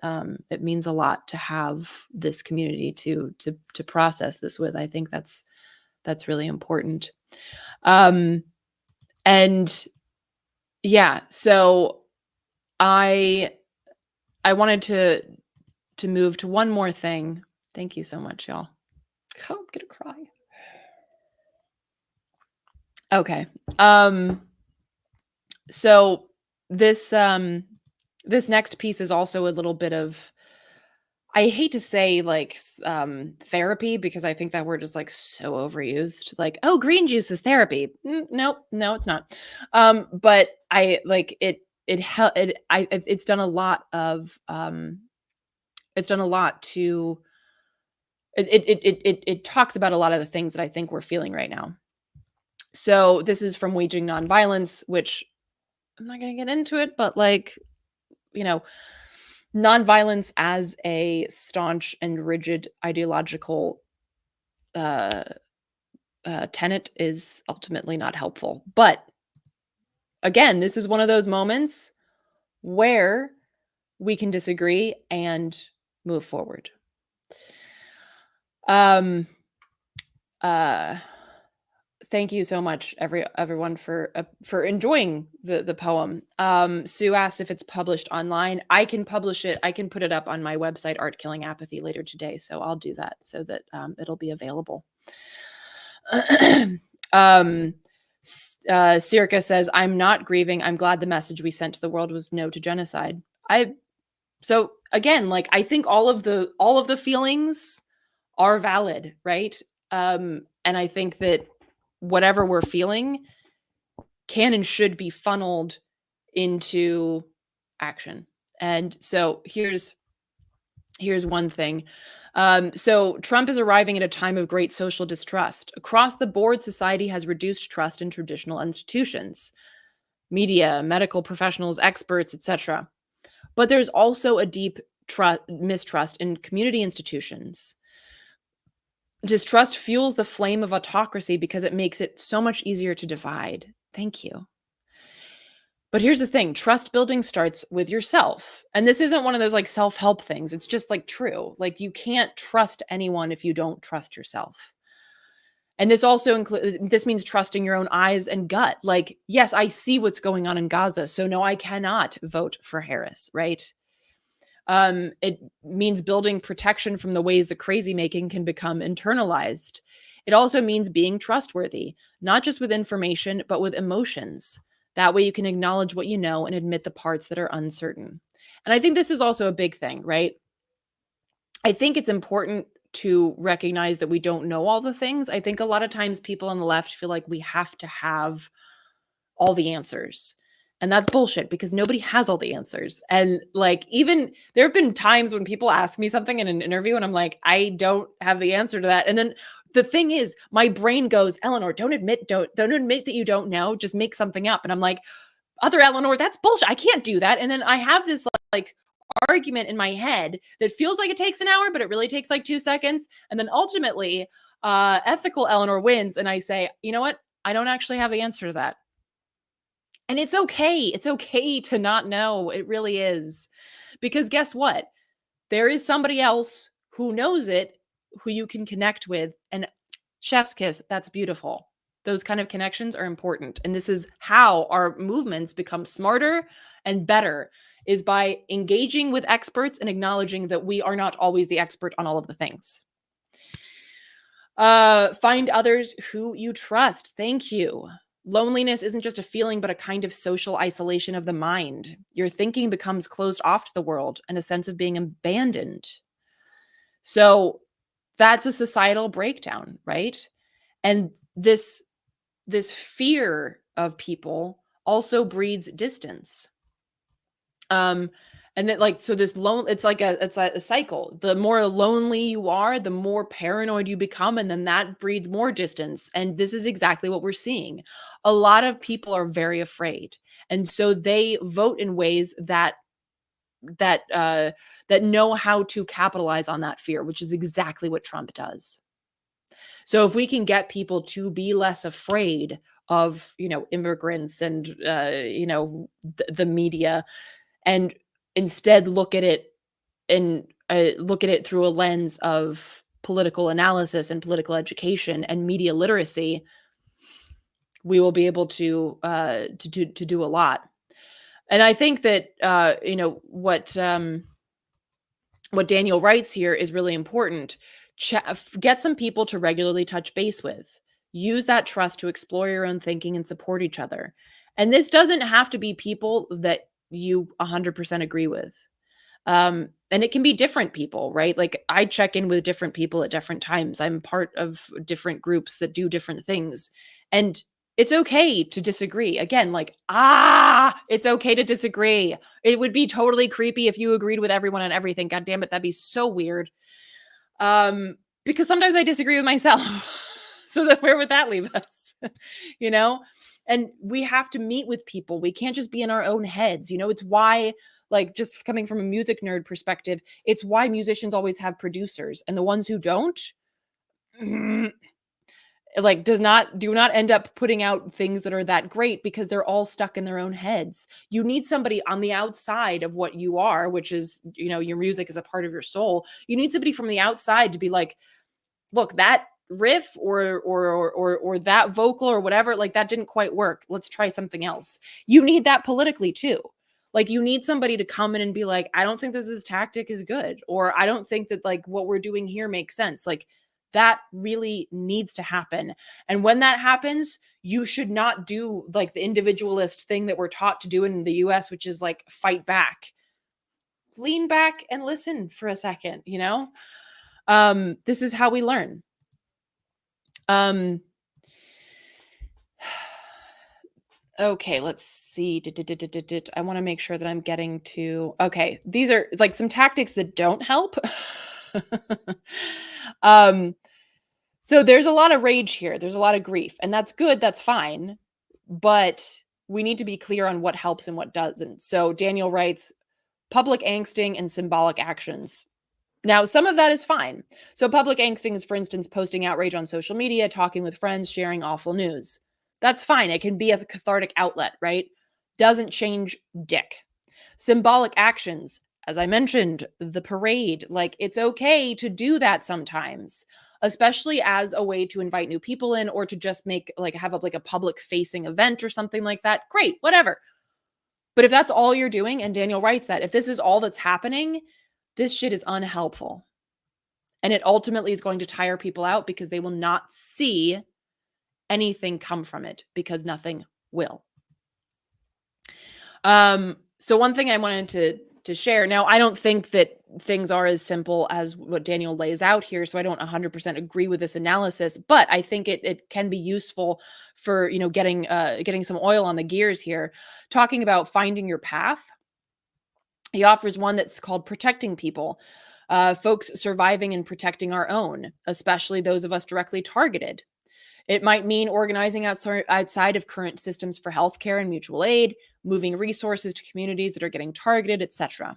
It means a lot to have this community to process this with. I think that's really important. And yeah, so I wanted to move to one more thing. Thank you so much, y'all. Oh, I'm gonna cry. Okay. So this this next piece is also a little bit of, I hate to say like therapy, because I think that word is like so overused. Like, oh, green juice is therapy. Nope, no, it's not. But I like it. It's done a lot of. It's done a lot to. It talks about a lot of the things that I think we're feeling right now. So this is from Waging Nonviolence, which I'm not going to get into it, but like, you know, nonviolence as a staunch and rigid ideological tenet is ultimately not helpful. But again, this is one of those moments where we can disagree and move forward. Thank you so much, everyone, for enjoying the poem. Sue asked if it's published online. I can publish it. I can put it up on my website, Art Killing Apathy, later today. So I'll do that so that it'll be available. Circa says, "I'm not grieving. I'm glad the message we sent to the world was no to genocide." So again, like, I think all of the feelings are valid, right? And I think that whatever we're feeling can and should be funneled into action. And so here's one thing. So Trump is arriving at a time of great social distrust. Across the board, society has reduced trust in traditional institutions, media, medical professionals, experts, etc. But there's also a deep mistrust in community institutions. Distrust fuels the flame of autocracy because it makes it so much easier to divide. Thank you. But here's the thing, trust building starts with yourself. And this isn't one of those like self-help things. It's just like true. Like, you can't trust anyone if you don't trust yourself. And this also this means trusting your own eyes and gut. Like, yes, I see what's going on in Gaza, so no, I cannot vote for Harris, right? It means building protection from the ways that crazy making can become internalized. It also means being trustworthy, not just with information, but with emotions. That way you can acknowledge what you know and admit the parts that are uncertain. And I think this is also a big thing, right? I think it's important to recognize that we don't know all the things. I think a lot of times people on the left feel like we have to have all the answers. And that's bullshit, because nobody has all the answers. And like, even there have been times when people ask me something in an interview and I'm like, I don't have the answer to that. And then the thing is, my brain goes, Eleanor, don't admit that you don't know, just make something up. And I'm like, other Eleanor, that's bullshit. I can't do that. And then I have this like argument in my head that feels like it takes an hour, but it really takes like 2 seconds. And then ultimately, ethical Eleanor wins. And I say, you know what? I don't actually have the answer to that. And it's okay. It's okay to not know. It really is. Because guess what? there is somebody else who knows it, who you can connect with. And chef's kiss, that's beautiful. Those kind of connections are important. And this is how our movements become smarter and better, is by engaging with experts and acknowledging that we are not always the expert on all of the things. Find others who you trust. Thank you. Loneliness isn't just a feeling, but a kind of social isolation of the mind. Your thinking becomes closed off to the world and a sense of being abandoned. So that's a societal breakdown, right? And this fear of people also breeds distance. And that, like, so this it's like a cycle. The more lonely you are, the more paranoid you become, and then that breeds more distance. And this is exactly what we're seeing. A lot of people are very afraid, and so they vote in ways that know how to capitalize on that fear, which is exactly what Trump does. So if we can get people to be less afraid of, immigrants and the media, and instead look at it through a lens of political analysis and political education and media literacy, we will be able to do a lot. And I think that what Daniel writes here is really important. Get some people to regularly touch base with. Use that trust to explore your own thinking and support each other. And this doesn't have to be people that you 100% agree with. And it can be different people, right? Like, I check in with different people at different times. I'm part of different groups that do different things. And it's okay to disagree. Again, like, it's okay to disagree. It would be totally creepy if you agreed with everyone on everything. God damn it, that'd be so weird. Because sometimes I disagree with myself. So then where would that leave us? you know? And we have to meet with people. We can't just be in our own heads. It's why, like, just coming from a music nerd perspective, it's why musicians always have producers, and the ones who don't, like, do not end up putting out things that are that great, because they're all stuck in their own heads. You need somebody on the outside of what you are, which is, your music is a part of your soul. You need somebody from the outside to be like, look, that riff or that vocal or whatever, like, that didn't quite work. Let's try something else. You need that politically too. Like, you need somebody to come in and be like, I don't think that this tactic is good, or I don't think that, like, what we're doing here makes sense. Like, that really needs to happen. And when that happens, you should not do, like, the individualist thing that we're taught to do in the US, which is, like, fight back. Lean back and listen for a second, This is how we learn. Okay, let's see. I want to make sure that I'm getting to. Okay, these are like some tactics that don't help. So there's a lot of rage here. There's a lot of grief, and that's good. That's fine. But we need to be clear on what helps and what doesn't. So Daniel writes, public angsting and symbolic actions. Now, some of that is fine. So public angsting is, for instance, posting outrage on social media, talking with friends, sharing awful news. That's fine. It can be a cathartic outlet, right? Doesn't change dick. Symbolic actions, as I mentioned, the parade, like, it's okay to do that sometimes, especially as a way to invite new people in, or to just have a public facing event or something like that. Great, whatever. But if that's all you're doing, and Daniel writes that, if this is all that's happening, this shit is unhelpful. And it ultimately is going to tire people out, because they will not see anything come from it, because nothing will. So one thing I wanted to share. Now, I don't think that things are as simple as what Daniel lays out here, so I don't 100% agree with this analysis, but I think it can be useful for, getting some oil on the gears here. Talking about finding your path, he offers one that's called protecting people. Folks surviving and protecting our own, especially those of us directly targeted. It might mean organizing outside of current systems for healthcare and mutual aid, moving resources to communities that are getting targeted, etc.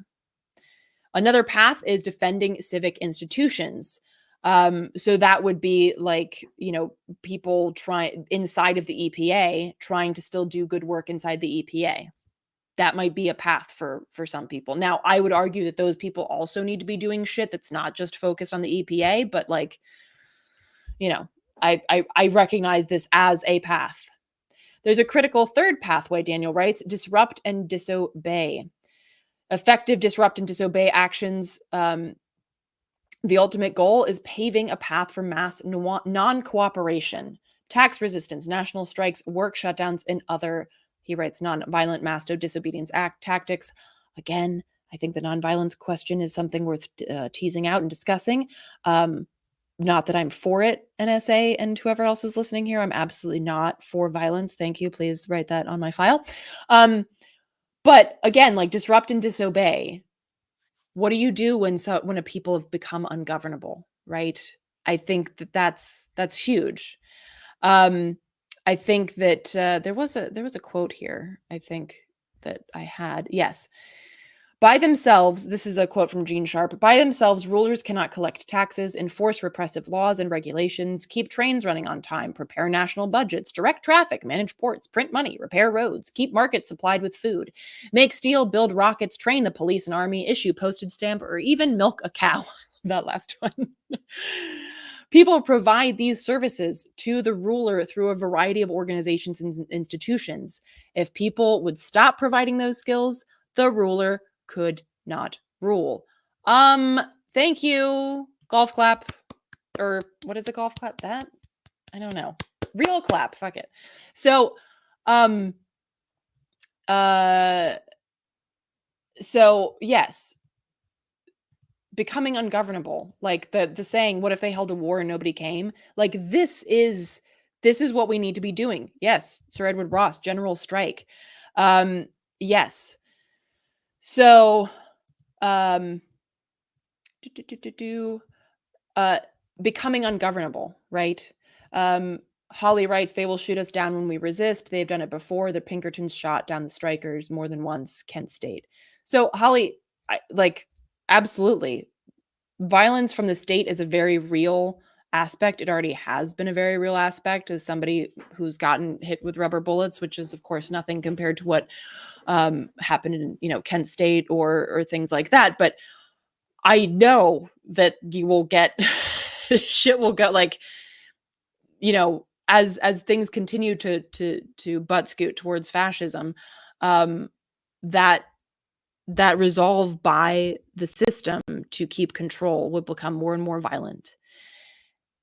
Another path is defending civic institutions. So that would be like, people inside of the EPA trying to still do good work inside the EPA. that might be a path for some people. Now, I would argue that those people also need to be doing shit that's not just focused on the EPA, but like, you know, I recognize this as a path. There's a critical third pathway, Daniel writes, disrupt and disobey. Effective disrupt and disobey actions. The ultimate goal is paving a path for mass non-cooperation, tax resistance, national strikes, work shutdowns, and other, he writes, non-violent mass disobedience act tactics. Again, I think the nonviolence question is something worth teasing out and discussing. Not that I'm for it, NSA and whoever else is listening here. I'm absolutely not for violence. Thank you. Please write that on my file. But again, like disrupt and disobey. What do you do when a people have become ungovernable, right? I think that's huge. I think that there was a quote here, I think that I had. Yes. By themselves, this is a quote from Gene Sharp, by themselves, rulers cannot collect taxes, enforce repressive laws and regulations, keep trains running on time, prepare national budgets, direct traffic, manage ports, print money, repair roads, keep markets supplied with food, make steel, build rockets, train the police and army, issue postage stamp, or even milk a cow. That last one. People provide these services to the ruler through a variety of organizations and institutions. If people would stop providing those skills, the ruler could not rule. Thank you. Golf clap. Or what is a golf clap? That? I don't know. Real clap. Fuck it. So, so yes, becoming ungovernable, like the saying, what if they held a war and nobody came? Like this is what we need to be doing. Yes, Sir Edward Ross, general strike. Yes. So, becoming ungovernable, right? Holly writes, they will shoot us down when we resist. They've done it before. The Pinkertons shot down the strikers more than once, Kent State. So Holly, absolutely. Violence from the state is a very real aspect. It already has been a very real aspect as somebody who's gotten hit with rubber bullets, which is of course nothing compared to what happened in, Kent State or things like that. But I know that you will get shit will go like, as things continue to butt scoot towards fascism, that resolve by the system to keep control would become more and more violent.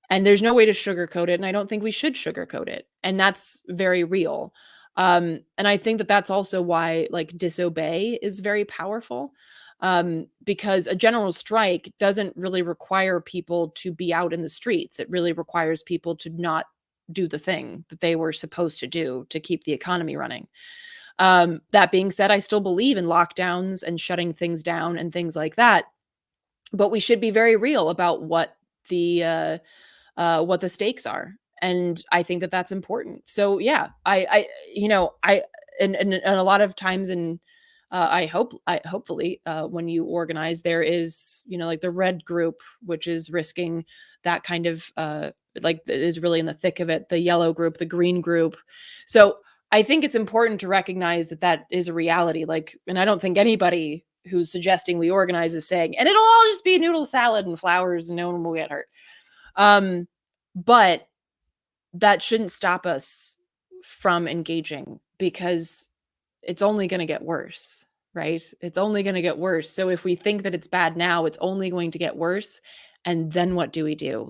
And there's no way to sugarcoat it. And I don't think we should sugarcoat it. And that's very real. And I think that that's also why like disobey is very powerful. Because a general strike doesn't really require people to be out in the streets. It really requires people to not do the thing that they were supposed to do to keep the economy running. That being said, I still believe in lockdowns and shutting things down and things like that. But we should be very real about what the stakes are. And I think that that's important. So yeah, and a lot of times hopefully when you organize, there is, like the red group, which is risking that kind of, is really in the thick of it, the yellow group, the green group. So I think it's important to recognize that that is a reality. And I don't think anybody who's suggesting we organize is saying, and it'll all just be noodle salad and flowers and no one will get hurt. But that shouldn't stop us from engaging because it's only going to get worse, right? It's only going to get worse. So if we think that it's bad now, it's only going to get worse. And then what do we do?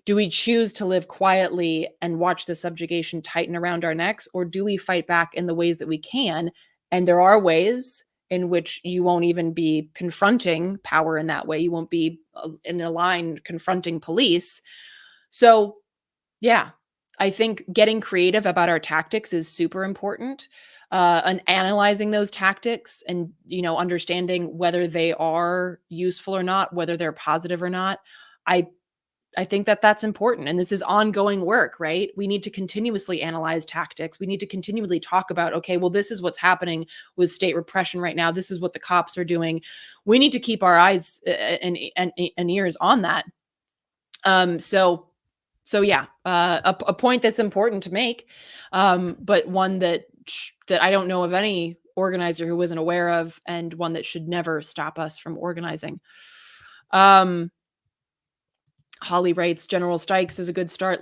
Do we choose to live quietly and watch the subjugation tighten around our necks? Or do we fight back in the ways that we can? And there are ways in which you won't even be confronting power in that way. You won't be in a line confronting police. So yeah, I think getting creative about our tactics is super important. And analyzing those tactics and, understanding whether they are useful or not, whether they're positive or not. I think that that's important. And this is ongoing work, right? We need to continuously analyze tactics. We need to continually talk about, okay, well, this is what's happening with state repression right now. This is what the cops are doing. We need to keep our eyes and ears on that. So yeah, a point that's important to make, but one that I don't know of any organizer who wasn't aware of, and one that should never stop us from organizing. Holly writes, General strikes is a good start.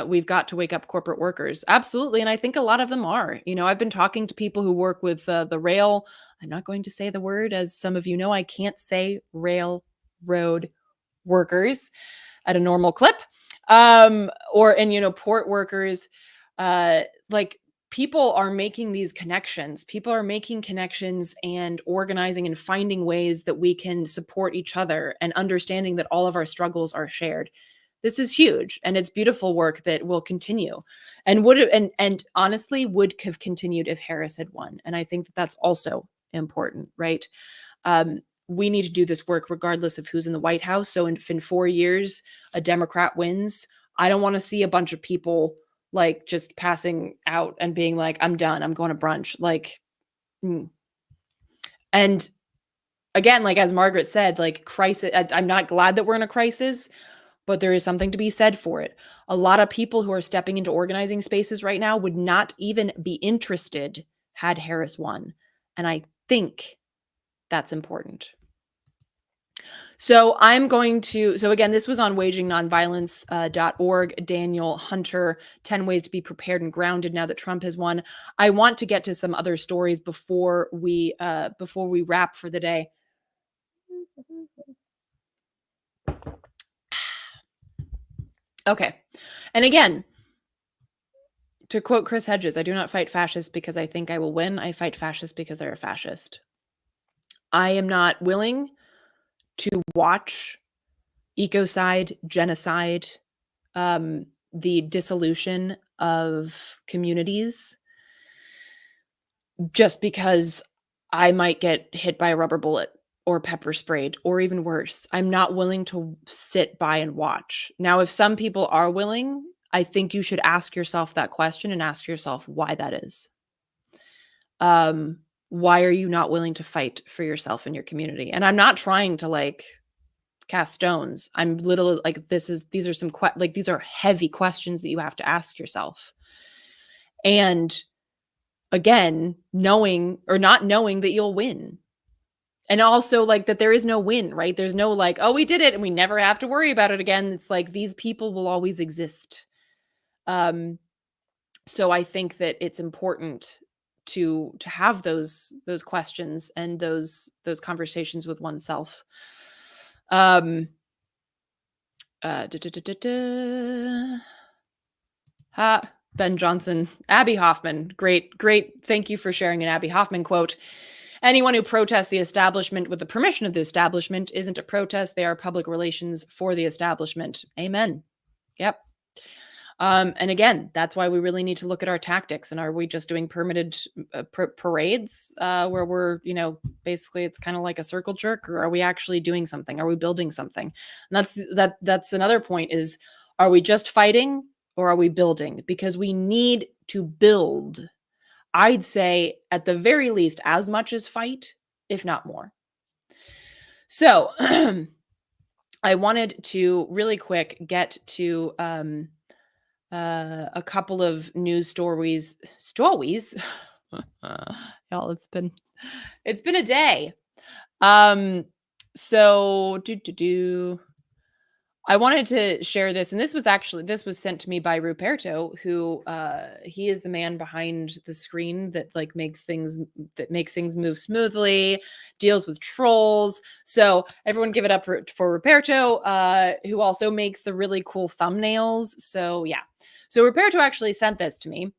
We've got to wake up corporate workers. Absolutely. And I think a lot of them are. I've been talking to people who work with the rail. I'm not going to say the word, as some of you know, I can't say railroad workers at a normal clip. Port workers, like people are making these connections. People are making connections and organizing and finding ways that we can support each other and understanding that all of our struggles are shared. This is huge, and it's beautiful work that will continue and and honestly would have continued if Harris had won. And I think that that's also important, right? We need to do this work regardless of who's in the White House. So if in 4 years a Democrat wins, I don't want to see a bunch of people like just passing out and being like, I'm done, I'm going to brunch. And again, like as Margaret said, like crisis, I'm not glad that we're in a crisis, but there is something to be said for it. A lot of people who are stepping into organizing spaces right now would not even be interested had Harris won. And I think that's important. So again, this was on wagingnonviolence.org, Daniel Hunter, 10 ways to be prepared and grounded now that Trump has won. I want to get to some other stories before we wrap for the day. Okay. And again, to quote Chris Hedges, I do not fight fascists because I think I will win. I fight fascists because they're a fascist. I am not willing to watch ecocide, genocide, the dissolution of communities just because I might get hit by a rubber bullet or pepper sprayed or even worse. I'm not willing to sit by and watch. Now, if some people are willing, I think you should ask yourself that question and ask yourself why that is. Why are you not willing to fight for yourself and your community? And I'm not trying to cast stones. I'm literally like, these are heavy questions that you have to ask yourself. And again, knowing or not knowing that you'll win. And also that there is no win, right? There's no oh, we did it and we never have to worry about it again. It's like these people will always exist. So I think that it's important to have those questions and those conversations with oneself. Ben Johnson, Abby Hoffman, great. Thank you for sharing an Abby Hoffman quote. Anyone who protests the establishment with the permission of the establishment isn't a protest. They are public relations for the establishment. Amen. Yep. And again, that's why we really need to look at our tactics. And are we just doing permitted parades where we're, basically it's kind of like a circle jerk, or are we actually doing something? Are we building something? And that's another point is, are we just fighting or are we building? Because we need to build, I'd say at the very least, as much as fight, if not more. So I wanted to really quick get to a couple of news stories. Y'all, it's been a day. So I wanted to share this, and this was sent to me by Ruperto, who he is the man behind the screen that makes things move smoothly, deals with trolls. So everyone give it up for Ruperto, who also makes the really cool thumbnails. So yeah. So Ruperto actually sent this to me,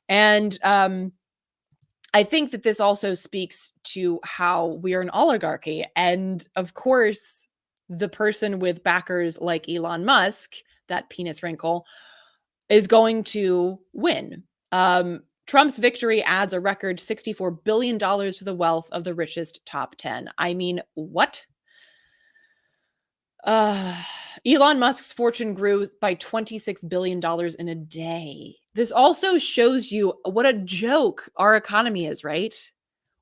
and I think that this also speaks to how we are an oligarchy, and of course, the person with backers like Elon Musk, that penis wrinkle, is going to win. Trump's victory adds a record $64 billion to the wealth of the richest top 10. I mean, what? Elon Musk's fortune grew by $26 billion in a day. This also shows you what a joke our economy is, right?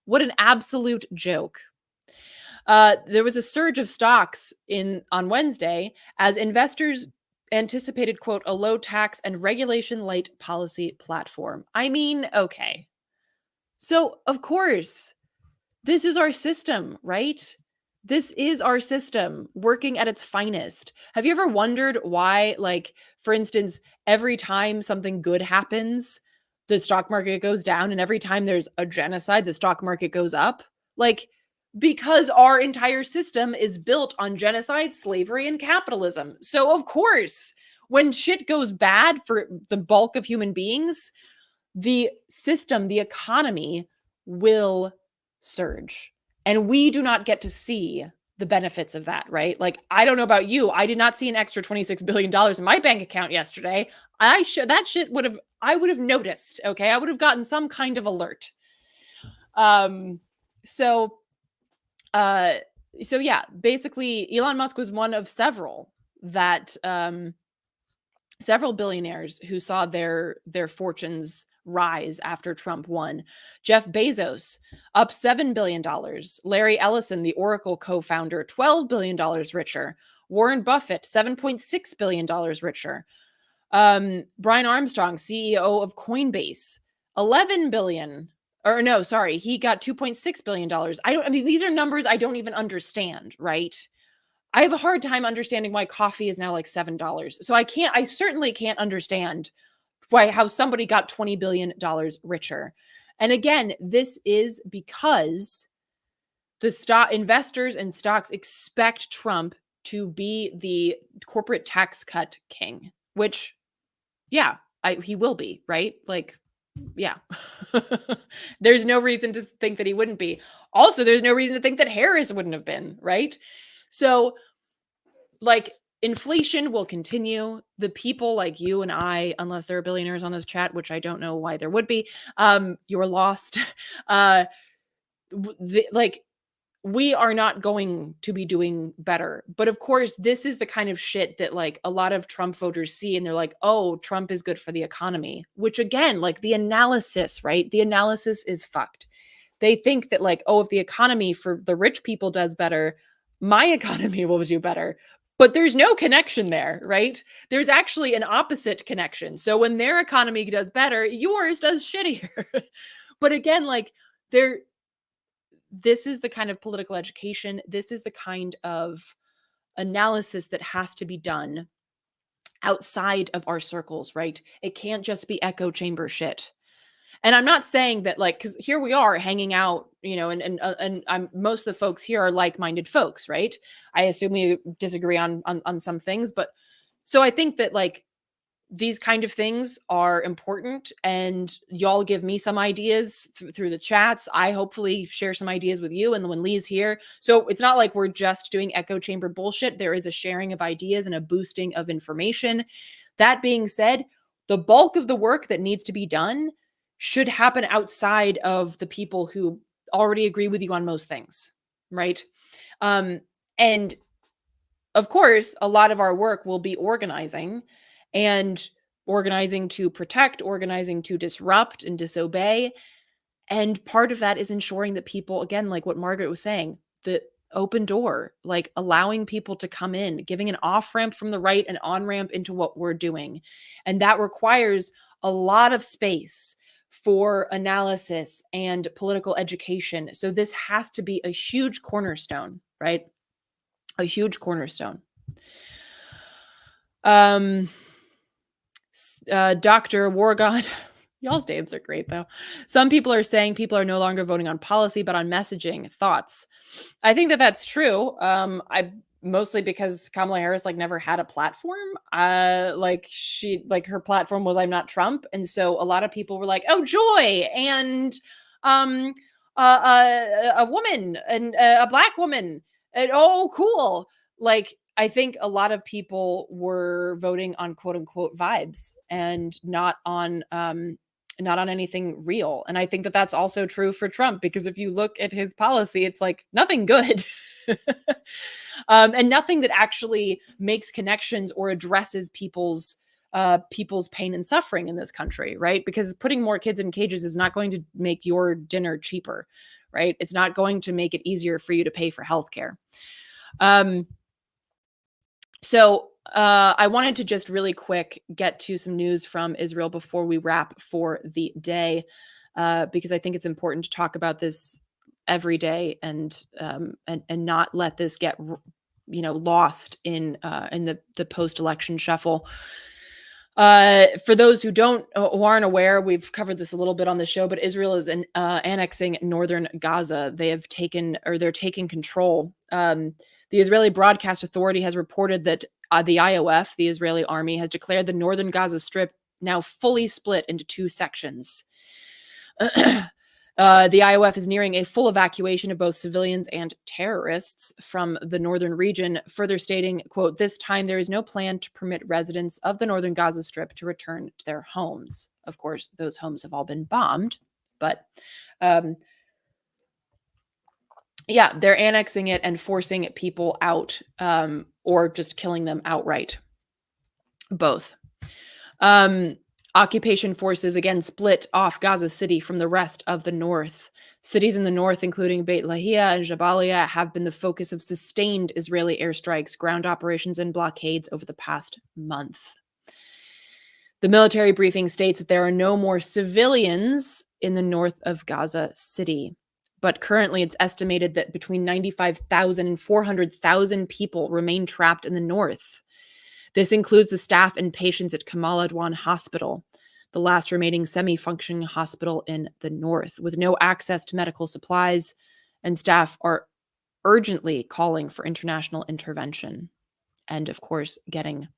What an absolute joke. There was a surge of stocks on Wednesday as investors anticipated, quote, a low tax and regulation light policy platform. I mean, okay. So, of course, this is our system, right? This is our system working at its finest. Have you ever wondered why, like, for instance, every time something good happens, the stock market goes down, and every time there's a genocide, the stock market goes up? Like, because our entire system is built on genocide, slavery, and capitalism. So, of course, when shit goes bad for the bulk of human beings, the system, the economy will surge. And we do not get to see the benefits of that, right? Like, I don't know about you. I did not see an extra $26 billion in my bank account yesterday. That shit I would have noticed. Okay. I would have gotten some kind of alert. Um, so, uh, so yeah, basically Elon Musk was one of several billionaires who saw their fortunes rise after Trump won. Jeff Bezos up $7 billion. Larry Ellison, the Oracle co-founder, $12 billion richer. Warren Buffett, $7.6 billion richer. Brian Armstrong, CEO of Coinbase, 11 billion. Or no, sorry, he got $2.6 billion. I mean, these are numbers I don't even understand, right? I have a hard time understanding why coffee is now like $7. So I certainly can't understand how somebody got $20 billion richer. And again, this is because the stock investors and stocks expect Trump to be the corporate tax cut king, which, yeah, he will be, right? Like, yeah. There's no reason to think that he wouldn't be. Also, there's no reason to think that Harris wouldn't have been, right? So, like, inflation will continue. The people like you and I, unless there are billionaires on this chat, which I don't know why there would be, you're lost. uh like, we are not going to be doing better. But of course, this is the kind of shit that like a lot of Trump voters see and they're like, "Oh, Trump is good for the economy." Which again, like the analysis, right? The analysis is fucked. They think that like, "Oh, if the economy for the rich people does better, my economy will do better." But there's no connection there, right? There's actually an opposite connection. So when their economy does better, yours does shittier. But again, like, there this is the kind of political education, this is the kind of analysis that has to be done outside of our circles, right? It can't just be echo chamber shit. And I'm not saying that, like, because here we are hanging out, and I'm most of the folks here are like-minded folks, right? I assume we disagree on some things, but so I think that like these kind of things are important, and y'all give me some ideas through the chats. I hopefully share some ideas with you, and when Lee's here, so it's not like we're just doing echo chamber bullshit. There is a sharing of ideas and a boosting of information. That being said, the bulk of the work that needs to be done should happen outside of the people who already agree with you on most things, right? And of course, a lot of our work will be organizing, and organizing to protect, organizing to disrupt and disobey. And part of that is ensuring that people, again, like what Margaret was saying, the open door, like allowing people to come in, giving an off ramp from the right, and on ramp into what we're doing. And that requires a lot of space for analysis and political education. So this has to be a huge cornerstone, right? A huge cornerstone. Dr. War God. Y'all's names are great, though. Some people are saying people are no longer voting on policy, but on messaging. Thoughts? I think that that's true. I mostly because Kamala Harris like never had a platform. Like her platform was "I'm not Trump," and so a lot of people were like, "Oh, joy!" and um, a woman and a black woman, and oh, cool. Like, I think a lot of people were voting on quote unquote vibes and not on anything real. And I think that that's also true for Trump, because if you look at his policy, it's like nothing good. And nothing that actually makes connections or addresses people's pain and suffering in this country, right? Because putting more kids in cages is not going to make your dinner cheaper, right? It's not going to make it easier for you to pay for healthcare. So I wanted to just really quick get to some news from Israel before we wrap for the day. because I think it's important to talk about this every day and not let this get lost in the post-election shuffle. For those who aren't aware, we've covered this a little bit on the show, but Israel is annexing northern Gaza. They're taking control. The Israeli Broadcast Authority has reported that the IOF, the Israeli army, has declared the northern Gaza Strip now fully split into two sections. The IOF is nearing a full evacuation of both civilians and terrorists from the northern region, further stating, quote, "This time there is no plan to permit residents of the northern Gaza Strip to return to their homes." Of course, those homes have all been bombed, but yeah, they're annexing it and forcing people out, or just killing them outright. Both. Occupation forces again split off Gaza City from the rest of the north. Cities in the north, including Beit Lahia and Jabalia, have been the focus of sustained Israeli airstrikes, ground operations, and blockades over the past month. The military briefing states that there are no more civilians in the north of Gaza City, but currently it's estimated that between 95,000 and 400,000 people remain trapped in the north. This includes the staff and patients at Kamal Adwan Hospital, the last remaining semi-functioning hospital in the north, with no access to medical supplies, and staff are urgently calling for international intervention and, of course, getting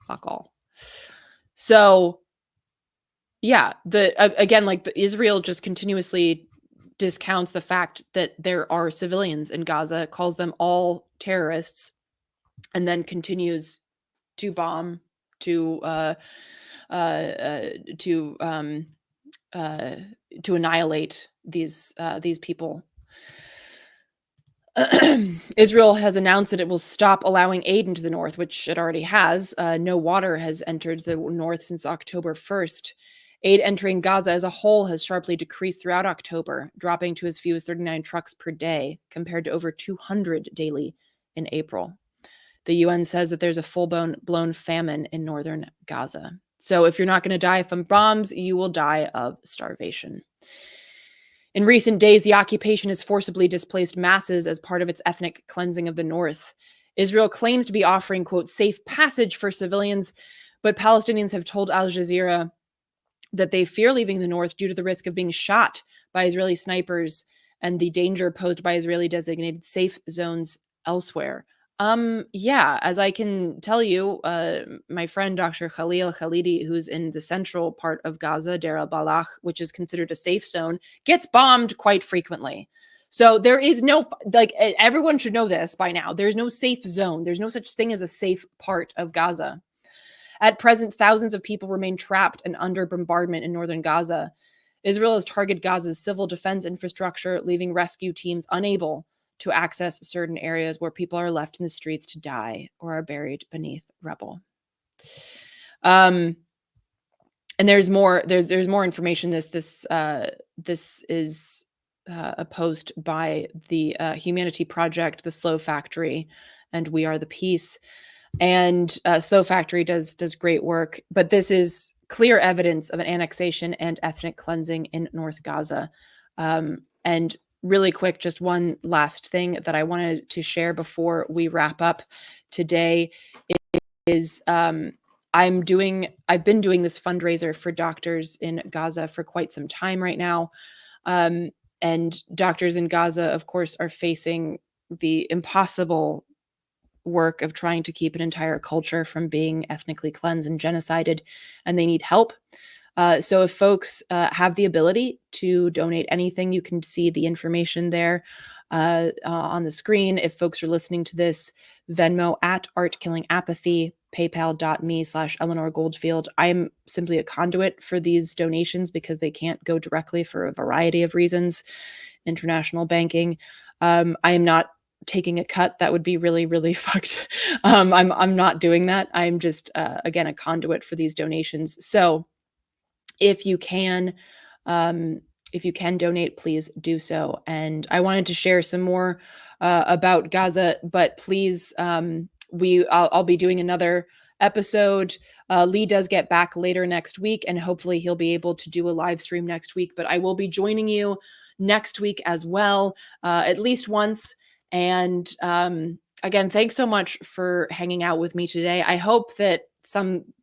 fuck all. So, yeah, Israel just continuously discounts the fact that there are civilians in Gaza, calls them all terrorists, and then continues to bomb, to annihilate these people. Israel has announced that it will stop allowing aid into the north, which it already has. No water has entered the north since October 1st. Aid entering Gaza as a whole has sharply decreased throughout October, dropping to as few as 39 trucks per day, compared to over 200 daily in April. The UN says that there's a full-blown famine in northern Gaza. So if you're not going to die from bombs, you will die of starvation. In recent days, the occupation has forcibly displaced masses as part of its ethnic cleansing of the north. Israel claims to be offering, quote, safe passage for civilians, but Palestinians have told Al Jazeera that they fear leaving the north due to the risk of being shot by Israeli snipers and the danger posed by Israeli designated safe zones elsewhere. Yeah, as I can tell you, my friend Dr. Khalil Khalidi, who's in the central part of Gaza, Deir al-Balach, which is considered a safe zone, gets bombed quite frequently. So there is no, everyone should know this by now. There's no safe zone. There's no such thing as a safe part of Gaza. At present, thousands of people remain trapped and under bombardment in northern Gaza. Israel has targeted Gaza's civil defense infrastructure, leaving rescue teams unable to access certain areas where people are left in the streets to die or are buried beneath rubble. And there's more information. This is a post by the Humanity Project, the Slow Factory, and We Are the Peace. And Slow Factory does great work, but this is clear evidence of an annexation and ethnic cleansing in North Gaza. And really quick, just one last thing that I wanted to share before we wrap up today is I've been doing this fundraiser for doctors in Gaza for quite some time right now. And doctors in Gaza, of course, are facing the impossible work of trying to keep an entire culture from being ethnically cleansed and genocided, and they need help. So if folks have the ability to donate anything, you can see the information there on the screen. If folks are listening to this, Venmo at ArtKillingApathy, paypal.me/Eleanor Goldfield. I am simply a conduit for these donations because they can't go directly for a variety of reasons. International banking. I am not taking a cut. That would be really, really fucked. I'm not doing that. I'm just, again, a conduit for these donations. So if you can donate, please do so. And I wanted to share some more about Gaza, but please, I'll be doing another episode Lee does get back later next week, and hopefully he'll be able to do a live stream next week. But I will be joining you next week as well, at least once. And again, thanks so much for hanging out with me today. I hope that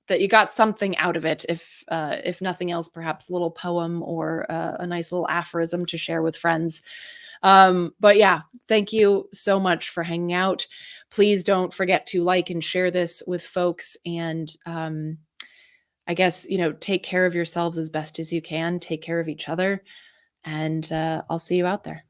you got something out of it, if nothing else, perhaps a little poem or a nice little aphorism to share with friends. But yeah, thank you so much for hanging out. Please don't forget to like and share this with folks. And I guess, take care of yourselves as best as you can. Take care of each other. And I'll see you out there.